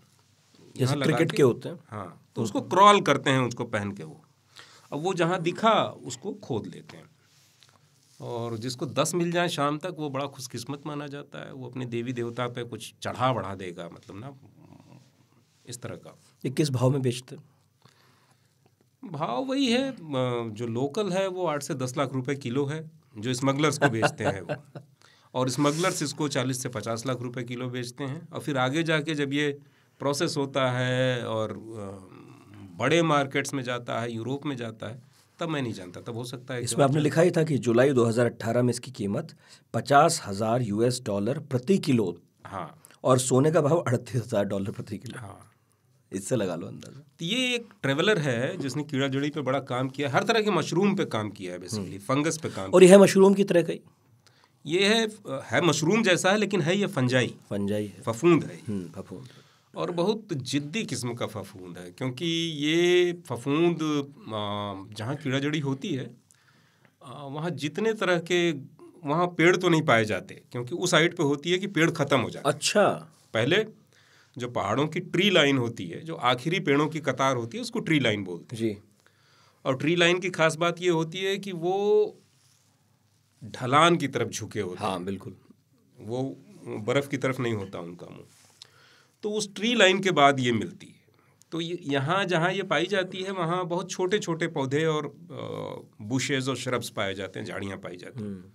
A: जैसे क्रिकेट के होते हैं।
B: हाँ, तो उसको क्रॉल करते हैं उसको पहन के। वो अब वो जहाँ दिखा उसको खोद लेते हैं। और जिसको 10 मिल जाए शाम तक वो बड़ा खुशकिस्मत माना जाता है। वो अपने देवी देवता पे कुछ चढ़ा बढ़ा देगा, मतलब ना इस तरह का।
A: ये किस भाव में बेचते हैं?
B: भाव वही है, जो लोकल है वो 8 से 10 लाख रुपए किलो है, जो स्मगलर्स को बेचते हैं वो। और स्मगलर्स इसको 40 से 50 लाख रुपए किलो बेचते हैं। और फिर आगे जाके जब ये प्रोसेस होता है और बड़े मार्केट्स में जाता है, यूरोप में जाता है, तब मैं नहीं जानता। तब हो सकता है
A: इसमें आपने लिखा ही था कि जुलाई 2018 में इसकी कीमत $50,000 प्रति किलो।
B: हाँ।
A: और सोने का भाव $38,000 प्रति किलो।
B: हाँ,
A: इससे लगा लो अंदाजा।
B: तो ये एक ट्रेवलर है जिसने कीड़ा जड़ी पे बड़ा काम किया, हर तरह के मशरूम पे काम किया है, बेसिकली फंगस पे काम।
A: और ये है मशरूम की तरह का ही?
B: ये है मशरूम जैसा है, लेकिन है ये फंजाई
A: है,
B: फफूंद है।
A: फफूंद।
B: और बहुत जिद्दी किस्म का फफूंद है, क्योंकि ये फफूंद जहाँ कीड़ा जड़ी होती है वहाँ जितने तरह के, वहाँ पेड़ तो नहीं पाए जाते, क्योंकि उस साइड पे होती है कि पेड़ खत्म हो जाते हैं।
A: अच्छा।
B: पहले जो पहाड़ों की ट्री लाइन होती है, जो आखिरी पेड़ों की कतार होती है, उसको ट्री लाइन बोलते हैं जी। और ट्री लाइन की खास बात ये होती है कि वो ढलान की तरफ झुके होते हैं।
A: हाँ बिल्कुल,
B: वो बर्फ़ की तरफ नहीं होता उनका मुंह। तो उस ट्री लाइन के बाद ये मिलती है। तो यहाँ जहाँ ये पाई जाती है वहाँ बहुत छोटे छोटे पौधे और बुशेज और श्रब्स पाए जाते हैं, झाड़ियाँ पाई जाती हैं।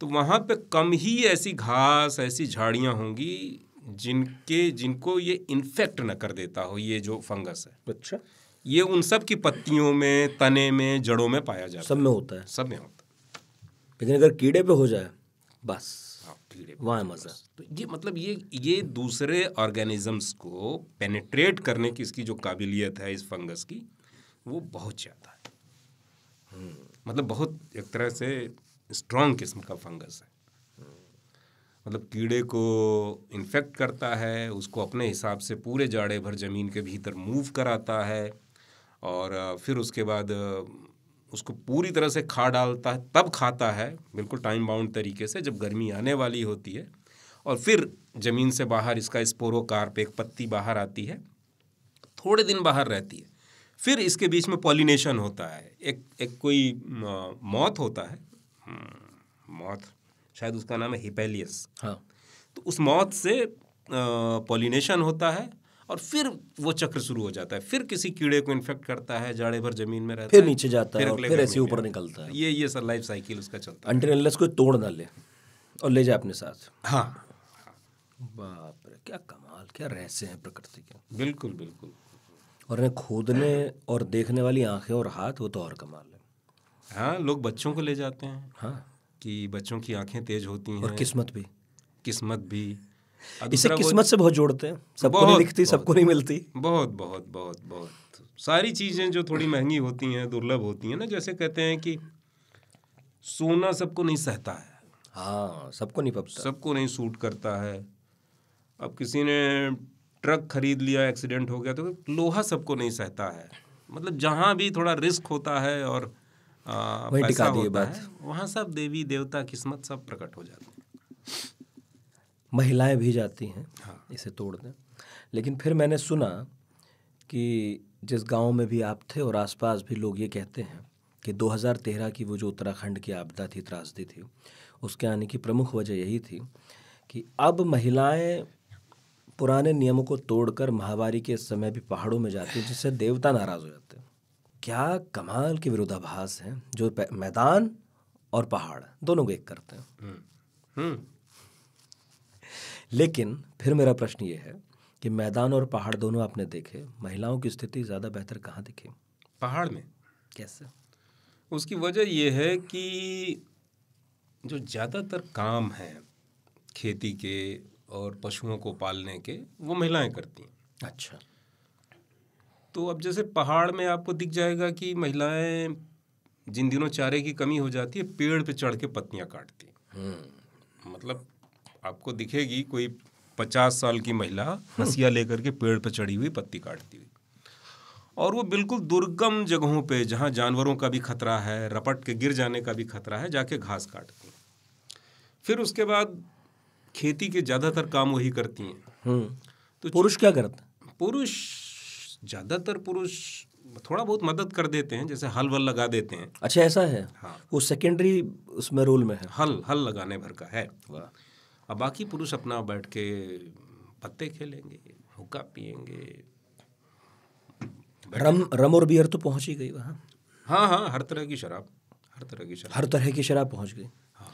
B: तो वहाँ पे कम ही ऐसी घास, ऐसी झाड़ियाँ होंगी जिनको ये इन्फेक्ट न कर देता हो, ये जो फंगस है।
A: अच्छा।
B: ये उन सब की पत्तियों में, तने में, जड़ों में पाया जाता है।
A: सब में होता है।
B: सब में होता है।
A: लेकिन अगर कीड़े पे हो जाए बस वहाँ मज़ा।
B: तो ये मतलब ये दूसरे ऑर्गेनिजम्स को पेनिट्रेट करने की इसकी जो काबिलियत है इस फंगस की, वो बहुत ज़्यादा है। मतलब बहुत एक तरह से स्ट्रॉन्ग किस्म का फंगस है। मतलब कीड़े को इन्फेक्ट करता है, उसको अपने हिसाब से पूरे जाड़े भर ज़मीन के भीतर मूव कराता है और फिर उसके बाद उसको पूरी तरह से खा डालता है, तब खाता है बिल्कुल टाइम बाउंड तरीके से जब गर्मी आने वाली होती है। और फिर ज़मीन से बाहर इसका स्पोरोकार्प, एक पत्ती बाहर आती है, थोड़े दिन बाहर रहती है, फिर इसके बीच में पॉलिनेशन होता है। एक कोई मॉथ होता है, मॉथ, शायद उसका नाम है हिपेलियस।
A: हाँ।
B: तो उस मॉथ से पॉलिनेशन होता है और फिर वो चक्र शुरू हो जाता है। फिर किसी कीड़े को इन्फेक्ट करता है, जाड़े भर जमीन में रहता
A: फिर
B: है,
A: नीचे जाता है और फिर ऐसे ऊपर निकलता है।
B: ये सब लाइफ साइकिल उसका चलता है।
A: अंटिल अनलेस कोई तोड़ ना ले और ले जाए अपने साथ।
B: हाँ।
A: बाप रे, क्या कमाल, क्या रहस्य हैं प्रकृति के।
B: बिल्कुल बिल्कुल।
A: और इन्हें खोदने और देखने वाली आंखें और हाथ, वो तो और कमाल है।
B: हाँ, लोग बच्चों को ले जाते हैं
A: हाँ,
B: कि बच्चों की आंखें तेज होती
A: और
B: हैं,
A: किस्मत भी।
B: किस्मत भी। और
A: इसे
B: दूसरा वो
A: किस्मत से बहुत जोड़ते हैं, सबको नहीं
B: बहुत
A: दिखती, सबको नहीं मिलती।
B: बहुत बहुत बहुत बहुत सारी चीज़ें जो थोड़ी महंगी होती हैं, दुर्लभ होती हैं ना, जैसे कहते हैं कि सोना सबको नहीं सहता है,
A: हाँ, सबको नहीं पता।
B: सबको नहीं सूट करता है। अब किसी ने ट्रक खरीद लिया, एक्सीडेंट हो गया, तो लोहा सबको नहीं सहता है। मतलब जहाँ भी थोड़ा रिस्क होता है और
A: वहीं
B: पैसा
A: टिका दी ये
B: होता
A: बात।
B: है, वहाँ सब देवी देवता किस्मत सब प्रकट हो जाते हैं।
A: महिलाएं भी जाती हैं
B: हाँ।
A: इसे तोड़ने। लेकिन फिर मैंने सुना कि जिस गांव में भी आप थे और आसपास भी लोग ये कहते हैं कि 2013 की वो जो उत्तराखंड की आपदा थी, त्रासदी थी, उसके आने की प्रमुख वजह यही थी कि अब महिलाएं पुराने नियमों को तोड़कर माहवारी के समय भी पहाड़ों में जाती हैं, जिससे देवता नाराज हो जाते हैं। क्या कमाल के विरोधाभास हैं जो मैदान और पहाड़ दोनों को एक करते हैं।
B: हम्म।
A: लेकिन फिर मेरा प्रश्न ये है कि मैदान और पहाड़ दोनों आपने देखे, महिलाओं की स्थिति ज़्यादा बेहतर कहाँ दिखी?
B: पहाड़ में।
A: कैसे?
B: उसकी वजह यह है कि जो ज़्यादातर काम हैं खेती के और पशुओं को पालने के, वो महिलाएं करती हैं।
A: अच्छा।
B: तो अब जैसे पहाड़ में आपको दिख जाएगा कि महिलाएं जिन दिनों चारे की कमी हो जाती है, पेड़ पे चढ़ के पत्तियां काटती हैं। मतलब आपको दिखेगी कोई 50 साल की महिला हंसिया लेकर के पेड़ पे चढ़ी हुई पत्ती काटती हुई, और वो बिल्कुल दुर्गम जगहों पे जहाँ जानवरों का भी खतरा है, रपट के गिर जाने का भी खतरा है, जाके घास काटती हैं। फिर उसके बाद खेती के ज़्यादातर काम वही करती हैं। तो
A: पुरुष क्या करते हैं?
B: पुरुष, ज़्यादातर पुरुष थोड़ा बहुत मदद कर देते हैं, जैसे हल वल लगा देते हैं।
A: अच्छा, ऐसा है?
B: हाँ।
A: वो सेकेंडरी उसमें रोल में है।
B: हल लगाने भर का है। अब बाकी पुरुष अपना बैठ के पत्ते खेलेंगे, हुक्का पिएंगे।
A: रम और बियर तो पहुंच ही गई वहाँ।
B: हाँ, हर तरह की शराब,
A: हर तरह की शराब पहुंच गई।
B: हाँ।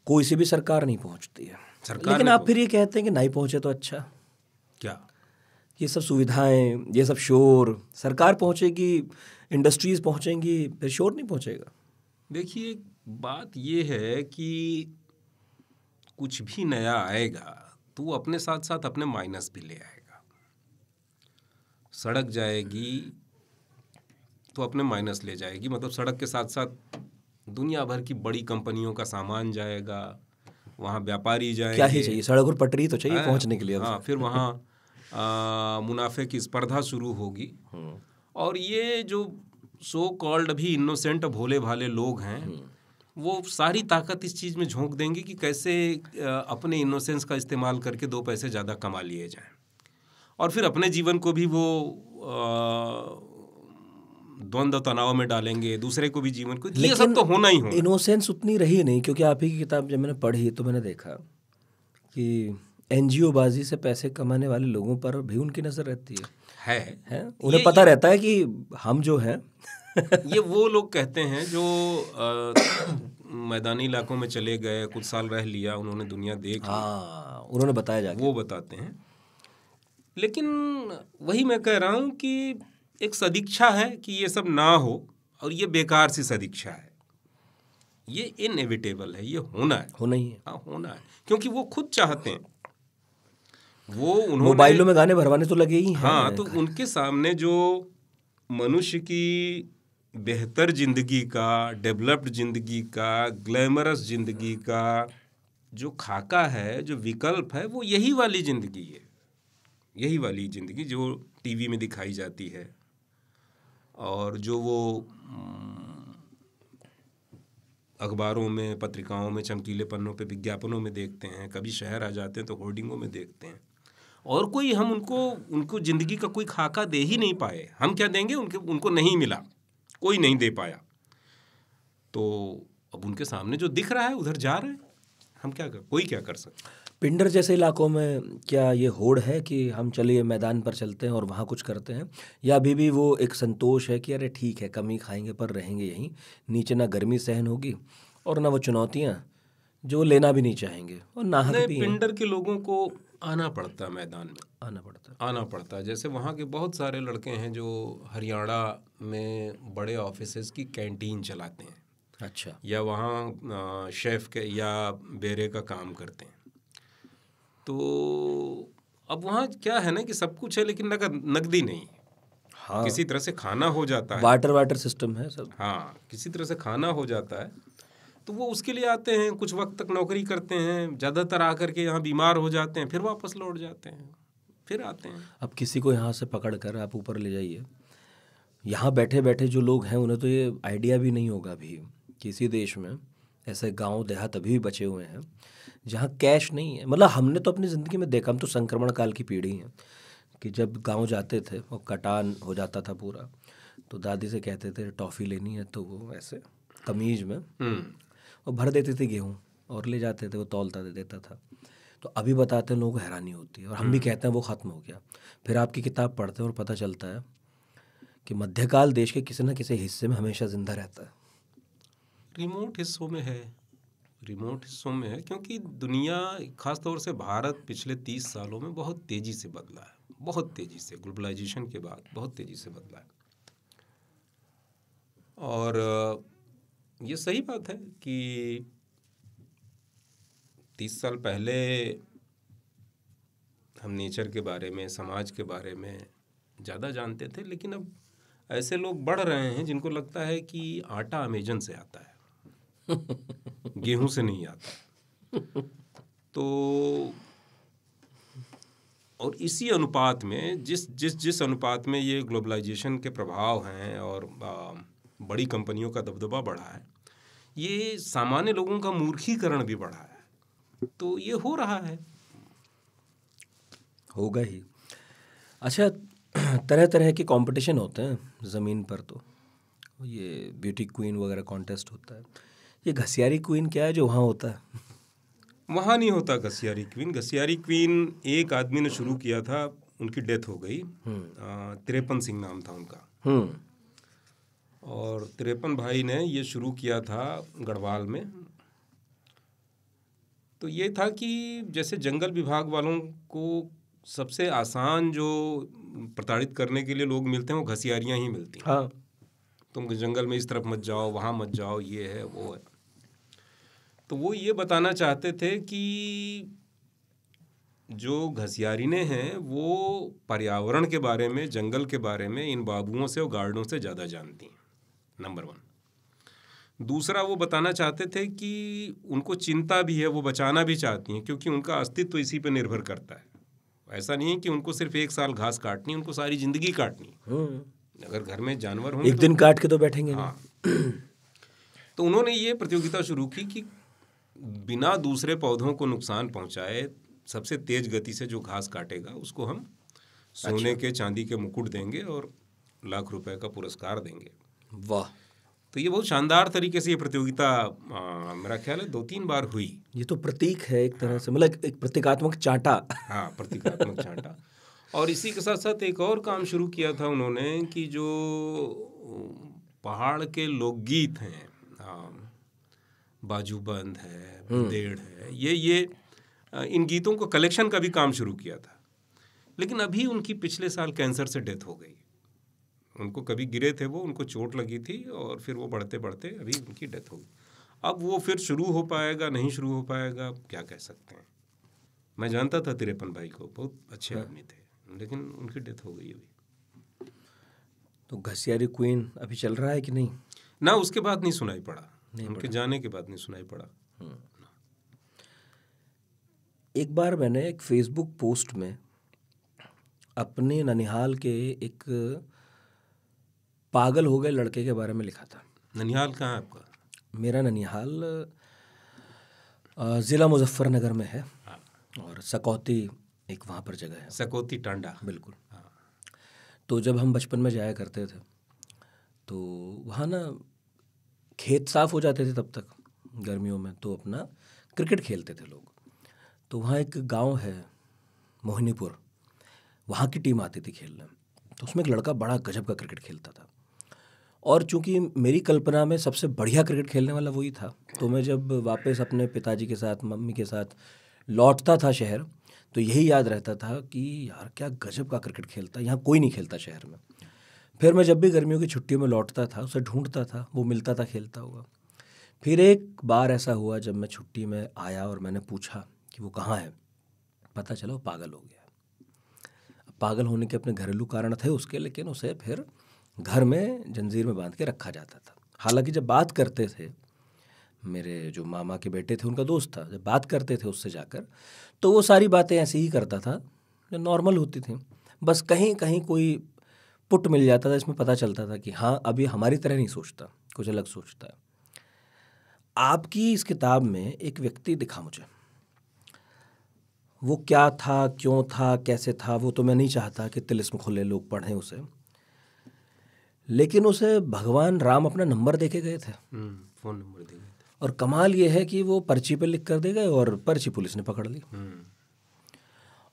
A: कोई सी भी सरकार नहीं पहुंचती है। लेकिन आप फिर ये कहते हैं कि नहीं पहुंचे तो अच्छा।
B: क्या
A: ये सब सुविधाएं, ये सब शोर, सरकार पहुंचेगी, इंडस्ट्रीज पहुंचेंगी, फिर शोर नहीं पहुंचेगा?
B: देखिए, बात ये है कि कुछ भी नया आएगा तो वो अपने साथ साथ अपने माइनस भी ले आएगा। सड़क जाएगी तो अपने माइनस ले जाएगी। मतलब सड़क के साथ साथ दुनिया भर की बड़ी कंपनियों का सामान जाएगा, वहाँ व्यापारी जाएंगे।
A: क्या ही चाहिए, सड़क और पटरी तो चाहिए पहुंचने के लिए।
B: हाँ, फिर वहाँ मुनाफे की स्पर्धा शुरू होगी। और ये जो सो कॉल्ड अभी इनोसेंट भोले भाले लोग हैं, वो सारी ताकत इस चीज़ में झोंक देंगे कि कैसे अपने इनोसेंस का इस्तेमाल करके 2 पैसे ज़्यादा कमा लिए जाएं, और फिर अपने जीवन को भी वो द्वंद्व तनाव में डालेंगे, दूसरे को भी जीवन को। ये सब तो होना ही होना।
A: इनोसेंस उतनी रही नहीं, क्योंकि आप ही की किताब जब मैंने पढ़ी तो मैंने देखा कि एनजीओ बाजी से पैसे कमाने वाले लोगों पर भी उनकी नज़र रहती है? उन्हें पता रहता है कि हम जो हैं
B: ये वो लोग कहते हैं जो मैदानी इलाकों में चले गए, कुछ साल रह लिया, उन्होंने दुनिया देख ली।
A: हाँ, उन्होंने बताया जाके,
B: वो बताते हैं। लेकिन वही मैं कह रहा हूँ कि एक सदिच्छा है कि ये सब ना हो, और ये बेकार सी सदिच्छा है। ये इनएविटेबल है, ये होना है,
A: होना ही है।
B: हाँ, होना है, क्योंकि वो खुद चाहते हैं। वो उन्होंने
A: मोबाइलों में गाने भरवाने तो लगे ही हैं।
B: हाँ, तो उनके सामने जो मनुष्य की बेहतर जिंदगी का, डेवलप्ड जिंदगी का, ग्लैमरस जिंदगी का जो खाका है, जो विकल्प है, वो यही वाली जिंदगी है। यही वाली जिंदगी जो टीवी में दिखाई जाती है, और जो वो अखबारों में, पत्रिकाओं में, चमकीले पन्नों पे, विज्ञापनों में देखते हैं। कभी शहर आ जाते हैं तो होर्डिंगों में देखते हैं। और कोई हम उनको ज़िंदगी का कोई खाका दे ही नहीं पाए। हम क्या देंगे? उनको नहीं मिला, कोई नहीं दे पाया, तो अब उनके सामने जो दिख रहा है उधर जा रहे हैं। हम कोई क्या कर सकते?
A: पिंडर जैसे इलाकों में क्या ये होड़ है कि हम चलिए मैदान पर चलते हैं और वहाँ कुछ करते हैं, या अभी भी वो एक संतोष है कि अरे ठीक है, कम ही खाएंगे पर रहेंगे यहीं, नीचे ना गर्मी सहन होगी और ना वो चुनौतियाँ जो लेना भी नहीं चाहेंगे, और ना हक भी हैं।
B: पिंडर के लोगों को आना पड़ता है मैदान में, आना पड़ता है। जैसे वहाँ के बहुत सारे लड़के हैं जो हरियाणा में बड़े ऑफिसेज की कैंटीन चलाते हैं,
A: अच्छा,
B: या वहाँ शेफ़ के या बेरे का काम करते हैं। तो अब वहाँ क्या है ना कि सब कुछ है लेकिन नकदी नहीं।
A: हाँ,
B: किसी तरह से खाना हो जाता है,
A: वाटर सिस्टम है सब।
B: हाँ, किसी तरह से खाना हो जाता है। तो वो उसके लिए आते हैं, कुछ वक्त तक नौकरी करते हैं, ज़्यादातर आकर के यहाँ बीमार हो जाते हैं, फिर वापस लौट जाते हैं, फिर आते हैं।
A: अब किसी को यहाँ से पकड़ कर आप ऊपर ले जाइए, यहाँ बैठे बैठे जो लोग हैं उन्हें तो ये आइडिया भी नहीं होगा अभी किसी देश में ऐसे गांव देहात अभी भी बचे हुए हैं जहाँ कैश नहीं है। मतलब हमने तो अपनी ज़िंदगी में देखा, हम तो संक्रमण काल की पीढ़ी हैं कि जब गांव जाते थे और कटान हो जाता था पूरा, तो दादी से कहते थे टॉफ़ी लेनी है, तो वो ऐसे कमीज में और भर देते थे गेहूँ और ले जाते थे, वो तौलता देता था। तो अभी बताते हैं लोगों को हैरानी होती है और हम भी कहते हैं वो ख़त्म हो गया। फिर आपकी किताब पढ़ते हैं और पता चलता है कि मध्यकाल देश के किसी न किसी हिस्से में हमेशा जिंदा रहता है।
B: रिमोट हिस्सों में है, रिमोट हिस्सों में है, क्योंकि दुनिया खास तौर से भारत पिछले 30 सालों में बहुत तेज़ी से बदला है, बहुत तेज़ी से, ग्लोबलाइजेशन के बाद बहुत तेज़ी से बदला है। और ये सही बात है कि 30 साल पहले हम नेचर के बारे में, समाज के बारे में ज़्यादा जानते थे, लेकिन अब ऐसे लोग बढ़ रहे हैं जिनको लगता है कि आटा अमेजन से आता है गेहूं से नहीं आता। तो और इसी अनुपात में जिस अनुपात में ये ग्लोबलाइजेशन के प्रभाव हैं और बड़ी कंपनियों का दबदबा बढ़ा है, ये सामान्य लोगों का मूर्खीकरण भी बढ़ा है। तो ये हो रहा है,
A: होगा ही। अच्छा, तरह तरह के कंपटीशन होते हैं ज़मीन पर, तो ये ब्यूटी क्वीन वगैरह कॉन्टेस्ट होता है। ये घसियारी क्वीन क्या है जो वहाँ होता है?
B: वहाँ नहीं होता घसियारी क्वीन। घसियारी क्वीन एक आदमी ने शुरू किया था, उनकी डेथ हो गई। 53 सिंह नाम था उनका। और 53 भाई ने ये शुरू किया था गढ़वाल में। तो ये था कि जैसे जंगल विभाग वालों को सबसे आसान जो प्रताड़ित करने के लिए लोग मिलते हैं वो घसियारियाँ ही मिलती हैं।
A: हाँ,
B: तुम जंगल में इस तरफ मत जाओ, वहाँ मत जाओ, ये है वो है। तो वो ये बताना चाहते थे कि जो घसियारिने हैं वो पर्यावरण के बारे में, जंगल के बारे में इन बाबुओं से और गार्डों से ज़्यादा जानती हैं, नंबर 1। दूसरा, वो बताना चाहते थे कि उनको चिंता भी है, वो बचाना भी चाहती हैं, क्योंकि उनका अस्तित्व इसी पे निर्भर करता है। ऐसा नहीं है कि उनको सिर्फ 1 साल घास काटनी, उनको सारी ज़िंदगी काटनी। अगर घर में जानवर होंगे
A: एक दिन काट के तो बैठेंगे।
B: हाँ। तो उन्होंने ये प्रतियोगिता शुरू की कि बिना दूसरे पौधों को नुकसान पहुंचाए सबसे तेज गति से जो घास काटेगा उसको हम सोने के, चांदी के मुकुट देंगे और लाख रुपए का पुरस्कार देंगे।
A: वाह!
B: तो ये बहुत शानदार तरीके से ये प्रतियोगिता मेरा ख्याल है 2-3 बार हुई।
A: ये तो प्रतीक है एक तरह से, मतलब एक प्रतीकात्मक चांटा।
B: हाँ, प्रतीकात्मक चांटा। और इसी के साथ साथ एक और काम शुरू किया था उन्होंने कि जो पहाड़ के लोकगीत हैं, बाजूबंद है, बुंदेड़ है, ये इन गीतों को कलेक्शन का भी काम शुरू किया था। लेकिन अभी उनकी पिछले साल कैंसर से डेथ हो गई। उनको कभी गिरे थे वो, उनको चोट लगी थी और फिर वो बढ़ते बढ़ते अभी उनकी डेथ हो गई। अब वो फिर शुरू हो पाएगा, नहीं शुरू हो पाएगा, क्या कह सकते हैं। मैं जानता था 53 भाई को, बहुत अच्छे आदमी थे, लेकिन उनकी डेथ हो गई अभी।
A: तो घसियारी क्वीन अभी चल रहा है कि नहीं?
B: ना, उसके बाद नहीं सुनाई पड़ा, उनके जाने के बाद नहीं सुनाई पड़ा।
A: एक बार मैंने एक फेसबुक पोस्ट में अपने ननिहाल के एक पागल हो गए लड़के के बारे में लिखा था।
B: ननिहाल कहाँ है आपका?
A: मेरा ननिहाल ज़िला मुजफ्फरनगर में है और सकौती एक वहाँ पर जगह है।
B: सकौती टांडा,
A: बिल्कुल। तो जब हम बचपन में जाया करते थे तो वहाँ ना खेत साफ़ हो जाते थे तब तक गर्मियों में, तो अपना क्रिकेट खेलते थे लोग। तो वहाँ एक गांव है मोहिनीपुर, वहाँ की टीम आती थी खेलने। तो उसमें एक लड़का बड़ा गजब का क्रिकेट खेलता था और चूंकि मेरी कल्पना में सबसे बढ़िया क्रिकेट खेलने वाला वही था, तो मैं जब वापस अपने पिताजी के साथ, मम्मी के साथ लौटता था शहर, तो यही याद रहता था कि यार क्या गजब का क्रिकेट खेलता, यहाँ कोई नहीं खेलता शहर में। फिर मैं जब भी गर्मियों की छुट्टियों में लौटता था उसे ढूंढता था, वो मिलता था खेलता हुआ। फिर एक बार ऐसा हुआ जब मैं छुट्टी में आया और मैंने पूछा कि वो कहाँ है, पता चला वो पागल हो गया। पागल होने के अपने घरेलू कारण थे उसके, लेकिन उसे फिर घर में जंजीर में बांध के रखा जाता था। हालांकि जब बात करते थे, मेरे जो मामा के बेटे थे उनका दोस्त था, जब बात करते थे उससे जाकर तो वो सारी बातें ऐसी ही करता था जो नॉर्मल होती थी। बस कहीं कहीं कोई पुट मिल जाता था, इसमें पता चलता था कि हाँ अभी हमारी तरह नहीं सोचता, कुछ अलग सोचता है। आपकी इस किताब में एक व्यक्ति दिखा मुझे, वो क्या था, क्यों था, कैसे था, वो तो मैं नहीं चाहता कि तिलिस्म खुले लोग पढ़ें उसे, लेकिन उसे भगवान राम अपना नंबर देके गए थे,
B: फ़ोन नंबर दे गए थे।
A: और कमाल ये है कि वो पर्ची पे लिख कर दे गए और पर्ची पुलिस ने पकड़ ली।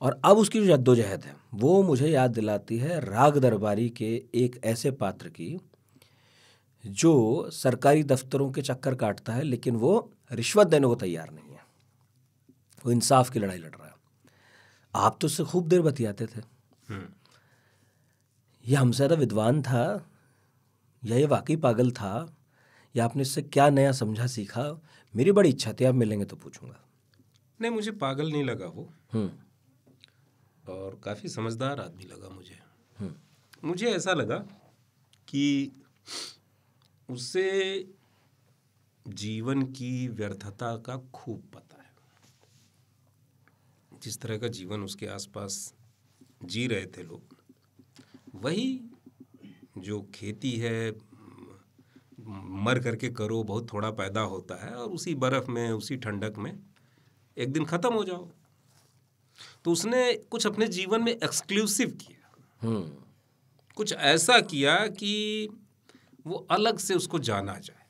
A: और अब उसकी जो जद्दोजहद है वो मुझे याद दिलाती है राग दरबारी के एक ऐसे पात्र की जो सरकारी दफ्तरों के चक्कर काटता है लेकिन वो रिश्वत देने को तैयार नहीं है, वो इंसाफ की लड़ाई लड़ रहा है। आप तो उससे खूब देर बतियाते थे, ये हमसे ज़्यादा विद्वान था या ये वाकई पागल था, या आपने इससे क्या नया समझा सीखा? मेरी बड़ी इच्छा थी, आप मिलेंगे तो पूछूंगा।
B: नहीं, मुझे पागल नहीं लगा वो, और काफ़ी समझदार आदमी लगा मुझे। मुझे ऐसा लगा कि उसे जीवन की व्यर्थता का खूब पता है। जिस तरह का जीवन उसके आसपास जी रहे थे लोग, वही जो खेती है मर करके करो, बहुत थोड़ा पैदा होता है और उसी बर्फ़ में उसी ठंडक में एक दिन ख़त्म हो जाओ। तो उसने कुछ अपने जीवन में एक्सक्लूसिव किया, कुछ ऐसा किया कि वो अलग से उसको जाना जाए,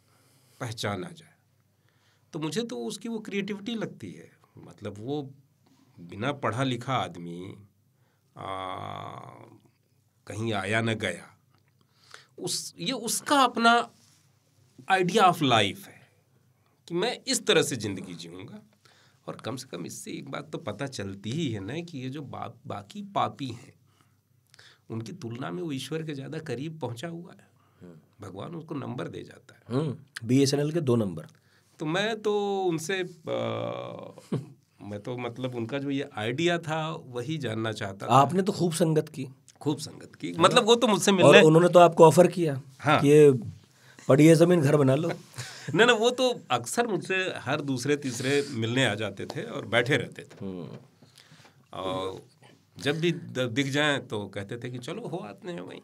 B: पहचाना जाए। तो मुझे तो उसकी वो क्रिएटिविटी लगती है। मतलब वो बिना पढ़ा लिखा आदमी कहीं आया न गया, ये उसका अपना आइडिया ऑफ लाइफ है कि मैं इस तरह से ज़िंदगी जीऊँगा। और कम से कम इससे एक बात तो पता चलती ही है ना कि ये जो बाकी पापी हैं उनकी तुलना में वो ईश्वर के ज़्यादा करीब पहुंचा हुआ है। भगवान उसको नंबर दे जाता है।
A: BSNL के 2 नंबर।
B: तो मैं तो उनसे मैं तो मतलब उनका जो ये आइडिया था वही जानना चाहता था।
A: आपने तो खूब संगत की,
B: मतलब वो तो मुझसे
A: और
B: मिलने,
A: उन्होंने तो आपको ऑफर किया कि ये पड़ी ज़मीन घर बना लो।
B: नहीं, वो तो अक्सर मुझसे हर दूसरे तीसरे मिलने आ जाते थे और बैठे रहते थे, और जब भी दिख जाएं तो कहते थे कि चलो हो आते हैं वहीं।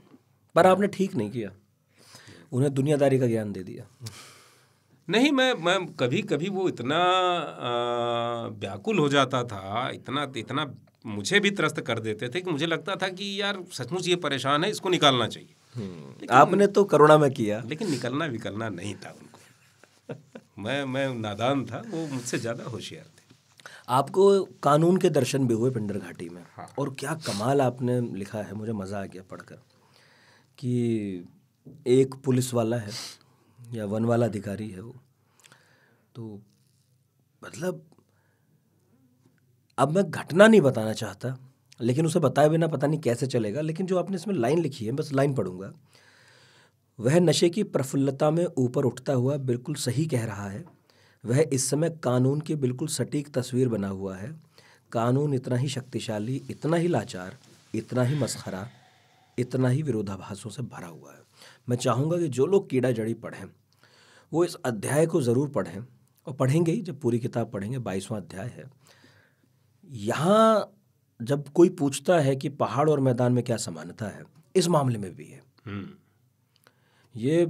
A: पर आपने ठीक नहीं किया, उन्हें दुनियादारी का ज्ञान दे दिया।
B: नहीं, मैं कभी कभी वो इतना व्याकुल हो जाता था, इतना मुझे भी त्रस्त कर देते थे कि मुझे लगता था कि यार सचमुच ये परेशान है, इसको निकालना चाहिए।
A: आपने तो करुणा में किया,
B: लेकिन निकलना नहीं था उनको। मैं नादान था, वो मुझसे ज़्यादा होशियार थे।
A: आपको कानून के दर्शन भी हुए पिंडर घाटी में। और क्या कमाल आपने लिखा है, मुझे मज़ा आ गया पढ़कर, कि एक पुलिस वाला है या वन वाला अधिकारी है वो, तो मतलब अब मैं घटना नहीं बताना चाहता, लेकिन उसे बताए बिना पता नहीं कैसे चलेगा, लेकिन जो आपने इसमें लाइन लिखी है, बस लाइन पढ़ूंगा। वह नशे की प्रफुल्लता में ऊपर उठता हुआ बिल्कुल सही कह रहा है। वह इस समय कानून की बिल्कुल सटीक तस्वीर बना हुआ है। कानून इतना ही शक्तिशाली, इतना ही लाचार, इतना ही मसखरा, इतना ही विरोधाभासों से भरा हुआ है। मैं चाहूँगा कि जो लोग कीड़ा जड़ी पढ़ें वो इस अध्याय को ज़रूर पढ़ें, और पढ़ेंगे ही जब पूरी किताब पढ़ेंगे। 22वां अध्याय है। यहाँ जब कोई पूछता है कि पहाड़ और मैदान में क्या समानता है, इस मामले में भी है। ये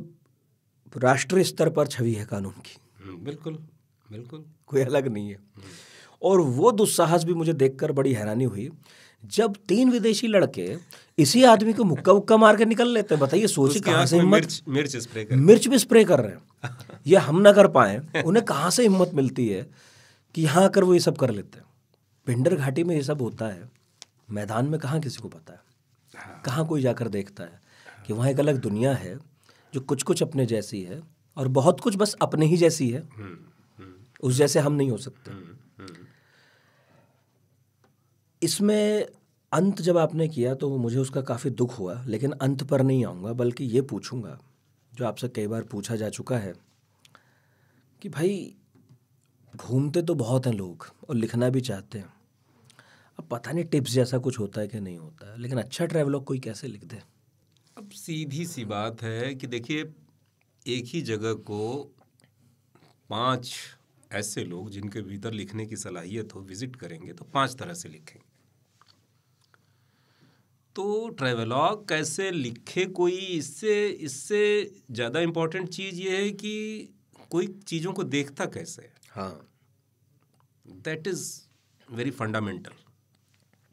A: राष्ट्रीय स्तर पर छवि है कानून की।
B: बिल्कुल,
A: कोई अलग नहीं है। और वो दुस्साहस भी मुझे देखकर बड़ी हैरानी हुई जब 3 विदेशी लड़के इसी आदमी को मुक्का मुक्का मार के निकल लेते हैं। बताइए, सोचिए कहाँ से हिम्मत, मिर्च भी स्प्रे कर रहे हैं। ये हम ना कर पाए, उन्हें कहाँ से हिम्मत मिलती है कि यहाँ आकर वो ये सब कर लेते हैं। पिंडर घाटी में ये सब होता है, मैदान में कहाँ किसी को पता है, कहाँ कोई जाकर देखता है कि वहाँ एक अलग दुनिया है जो कुछ कुछ अपने जैसी है और बहुत कुछ बस अपने ही जैसी है। उस जैसे हम नहीं हो सकते। इसमें अंत जब आपने किया तो मुझे उसका काफ़ी दुख हुआ, लेकिन अंत पर नहीं आऊँगा, बल्कि ये पूछूंगा जो आपसे कई बार पूछा जा चुका है कि भाई घूमते तो बहुत हैं लोग और लिखना भी चाहते हैं, अब पता नहीं टिप्स जैसा कुछ होता है कि नहीं होता है, लेकिन अच्छा ट्रैवलॉग कोई कैसे लिख दे?
B: अब सीधी सी बात है कि देखिए, एक ही जगह को 5 ऐसे लोग जिनके भीतर लिखने की सलाहियत हो विजिट करेंगे तो 5 तरह से लिखेंगे। तो ट्रैवलॉग कैसे लिखे कोई, इससे ज़्यादा इम्पोर्टेंट चीज़ ये है कि कोई चीज़ों को देखता कैसे है।
A: हाँ,
B: दैट इज़ वेरी फंडामेंटल,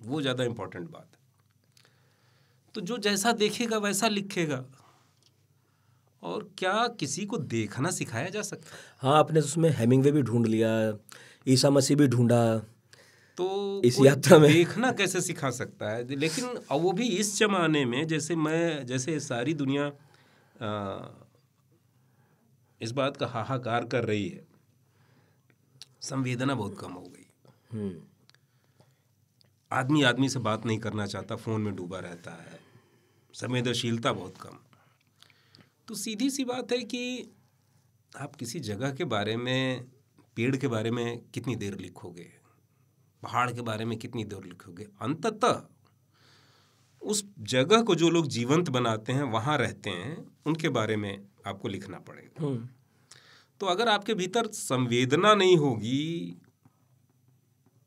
B: वो ज़्यादा इम्पोर्टेंट बात है। तो जो जैसा देखेगा वैसा लिखेगा, और क्या किसी को देखना सिखाया जा सकता है?
A: हाँ, आपने उसमें हेमिंगवे भी ढूंढ लिया, ईसा मसीह भी ढूंढा,
B: तो
A: इस
B: कोई
A: यात्रा में
B: देखना कैसे सिखा सकता है? लेकिन अब वो भी इस जमाने में, जैसे सारी दुनिया इस बात का हाहाकार कर रही है, संवेदना बहुत कम हो गई। आदमी आदमी से बात नहीं करना चाहता, फ़ोन में डूबा रहता है, संवेदनशीलता बहुत कम। तो सीधी सी बात है कि आप किसी जगह के बारे में, पेड़ के बारे में कितनी देर लिखोगे, पहाड़ के बारे में कितनी देर लिखोगे? अंततः उस जगह को जो लोग जीवंत बनाते हैं, वहाँ रहते हैं, उनके बारे में आपको लिखना पड़ेगा। तो अगर आपके भीतर संवेदना नहीं होगी,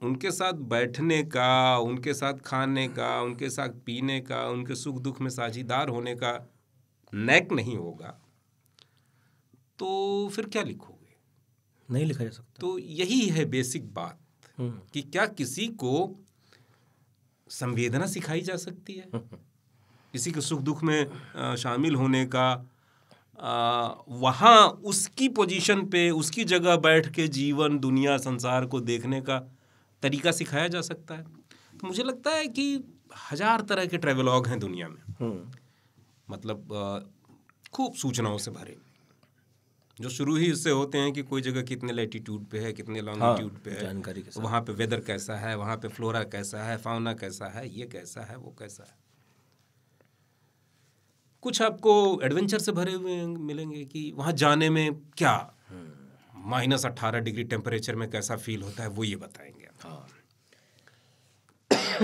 B: उनके साथ बैठने का, उनके साथ खाने का, उनके साथ पीने का, उनके सुख दुख में साझीदार होने का नेक नहीं होगा, तो फिर क्या लिखोगे?
A: नहीं लिखा जा सकता।
B: तो यही है बेसिक बात कि क्या किसी को संवेदना सिखाई जा सकती है? किसी के सुख दुख में शामिल होने का, वहाँ उसकी पोजीशन पे, उसकी जगह बैठ के जीवन, दुनिया, संसार को देखने का तरीका सिखाया जा सकता है? तो मुझे लगता है कि 1000 तरह के ट्रैवलॉग हैं दुनिया में, मतलब खूब सूचनाओं से भरे, जो शुरू ही इससे होते हैं कि कोई जगह कितने लैटिट्यूड पे है, कितने लॉन्गिट्यूड पे है,
A: जानकारी के साथ,
B: वहाँ पे वेदर कैसा है, वहाँ पे फ्लोरा कैसा है, फाउना कैसा है, ये कैसा है, वो कैसा है। कुछ आपको एडवेंचर से भरे हुए मिलेंगे कि वहाँ जाने में क्या -18 डिग्री टेम्परेचर में कैसा फील होता है, वो ये बताएंगे।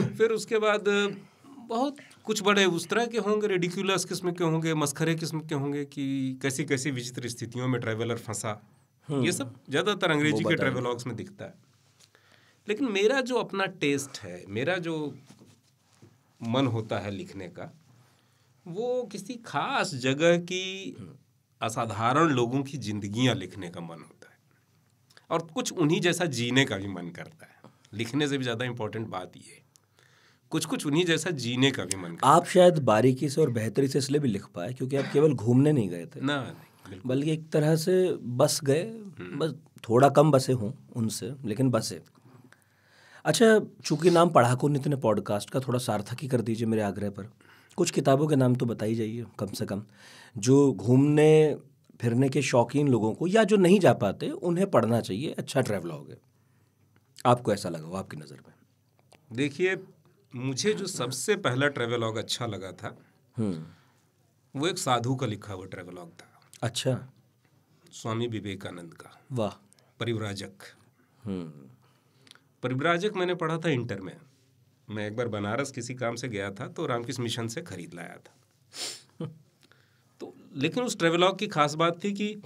B: फिर उसके बाद बहुत कुछ बड़े उस तरह के होंगे, रेडिकुलस किस्म के होंगे, मस्खरे किस्म के होंगे कि कैसी कैसी विचित्र स्थितियों में ट्रैवलर फंसा। ये सब ज़्यादातर अंग्रेजी के ट्रैवलॉग्स में दिखता है। लेकिन मेरा जो अपना टेस्ट है, मेरा जो मन होता है लिखने का, वो किसी खास जगह की असाधारण लोगों की जिंदगियां लिखने का मन होता है, और कुछ उन्हीं जैसा जीने का भी मन करता है। लिखने से भी ज़्यादा इम्पोर्टेंट बात ये है, कुछ उन्हीं जैसा जीने का भी मन करता है।
A: आप शायद बारीकी से और बेहतरी से इसलिए भी लिख पाए क्योंकि आप केवल घूमने नहीं गए थे,
B: ना, नहीं, बिल्कुल।
A: बल्कि एक तरह से बस गए, बस थोड़ा कम बसे हों उनसे, लेकिन बसे। अच्छा, चूंकि नाम पढ़ाकू नित्य ने पॉडकास्ट का, थोड़ा सार्थक ही कर दीजिए मेरे आग्रह पर। कुछ किताबों के नाम तो बताई जाइए कम से कम, जो घूमने फिरने के शौकीन लोगों को, या जो नहीं जा पाते, उन्हें पढ़ना चाहिए, अच्छा ट्रैवलॉग है। आपको ऐसा लगा हो आपकी नज़र में?
B: देखिए, मुझे जो सबसे पहला ट्रैवलॉग अच्छा लगा था, वो एक साधु का लिखा हुआ ट्रैवलॉग था।
A: अच्छा।
B: स्वामी विवेकानंद का।
A: वाह।
B: परिव्राजक। परिव्राजक मैंने पढ़ा था इंटर में। मैं एक बार बनारस किसी काम से गया था, तो रामकृष्ण मिशन से खरीद लाया था। तो लेकिन उस ट्रैवलॉग की खास बात थी कि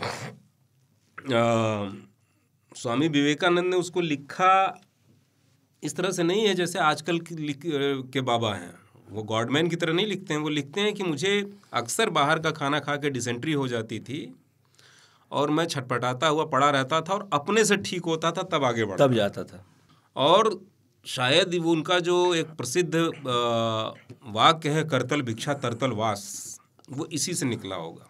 B: स्वामी विवेकानंद ने उसको लिखा इस तरह से नहीं है जैसे आजकल के बाबा हैं। वो गॉडमैन की तरह नहीं लिखते हैं। वो लिखते हैं कि मुझे अक्सर बाहर का खाना खा के डिसेंट्री हो जाती थी और मैं छटपटाता हुआ पड़ा रहता था, और अपने से ठीक होता था तब आगे बढ़ता,
A: तब जाता था।
B: और शायद वो उनका जो एक प्रसिद्ध वाक्य है, करतल भिक्षा तरतल वास, वो इसी से निकला होगा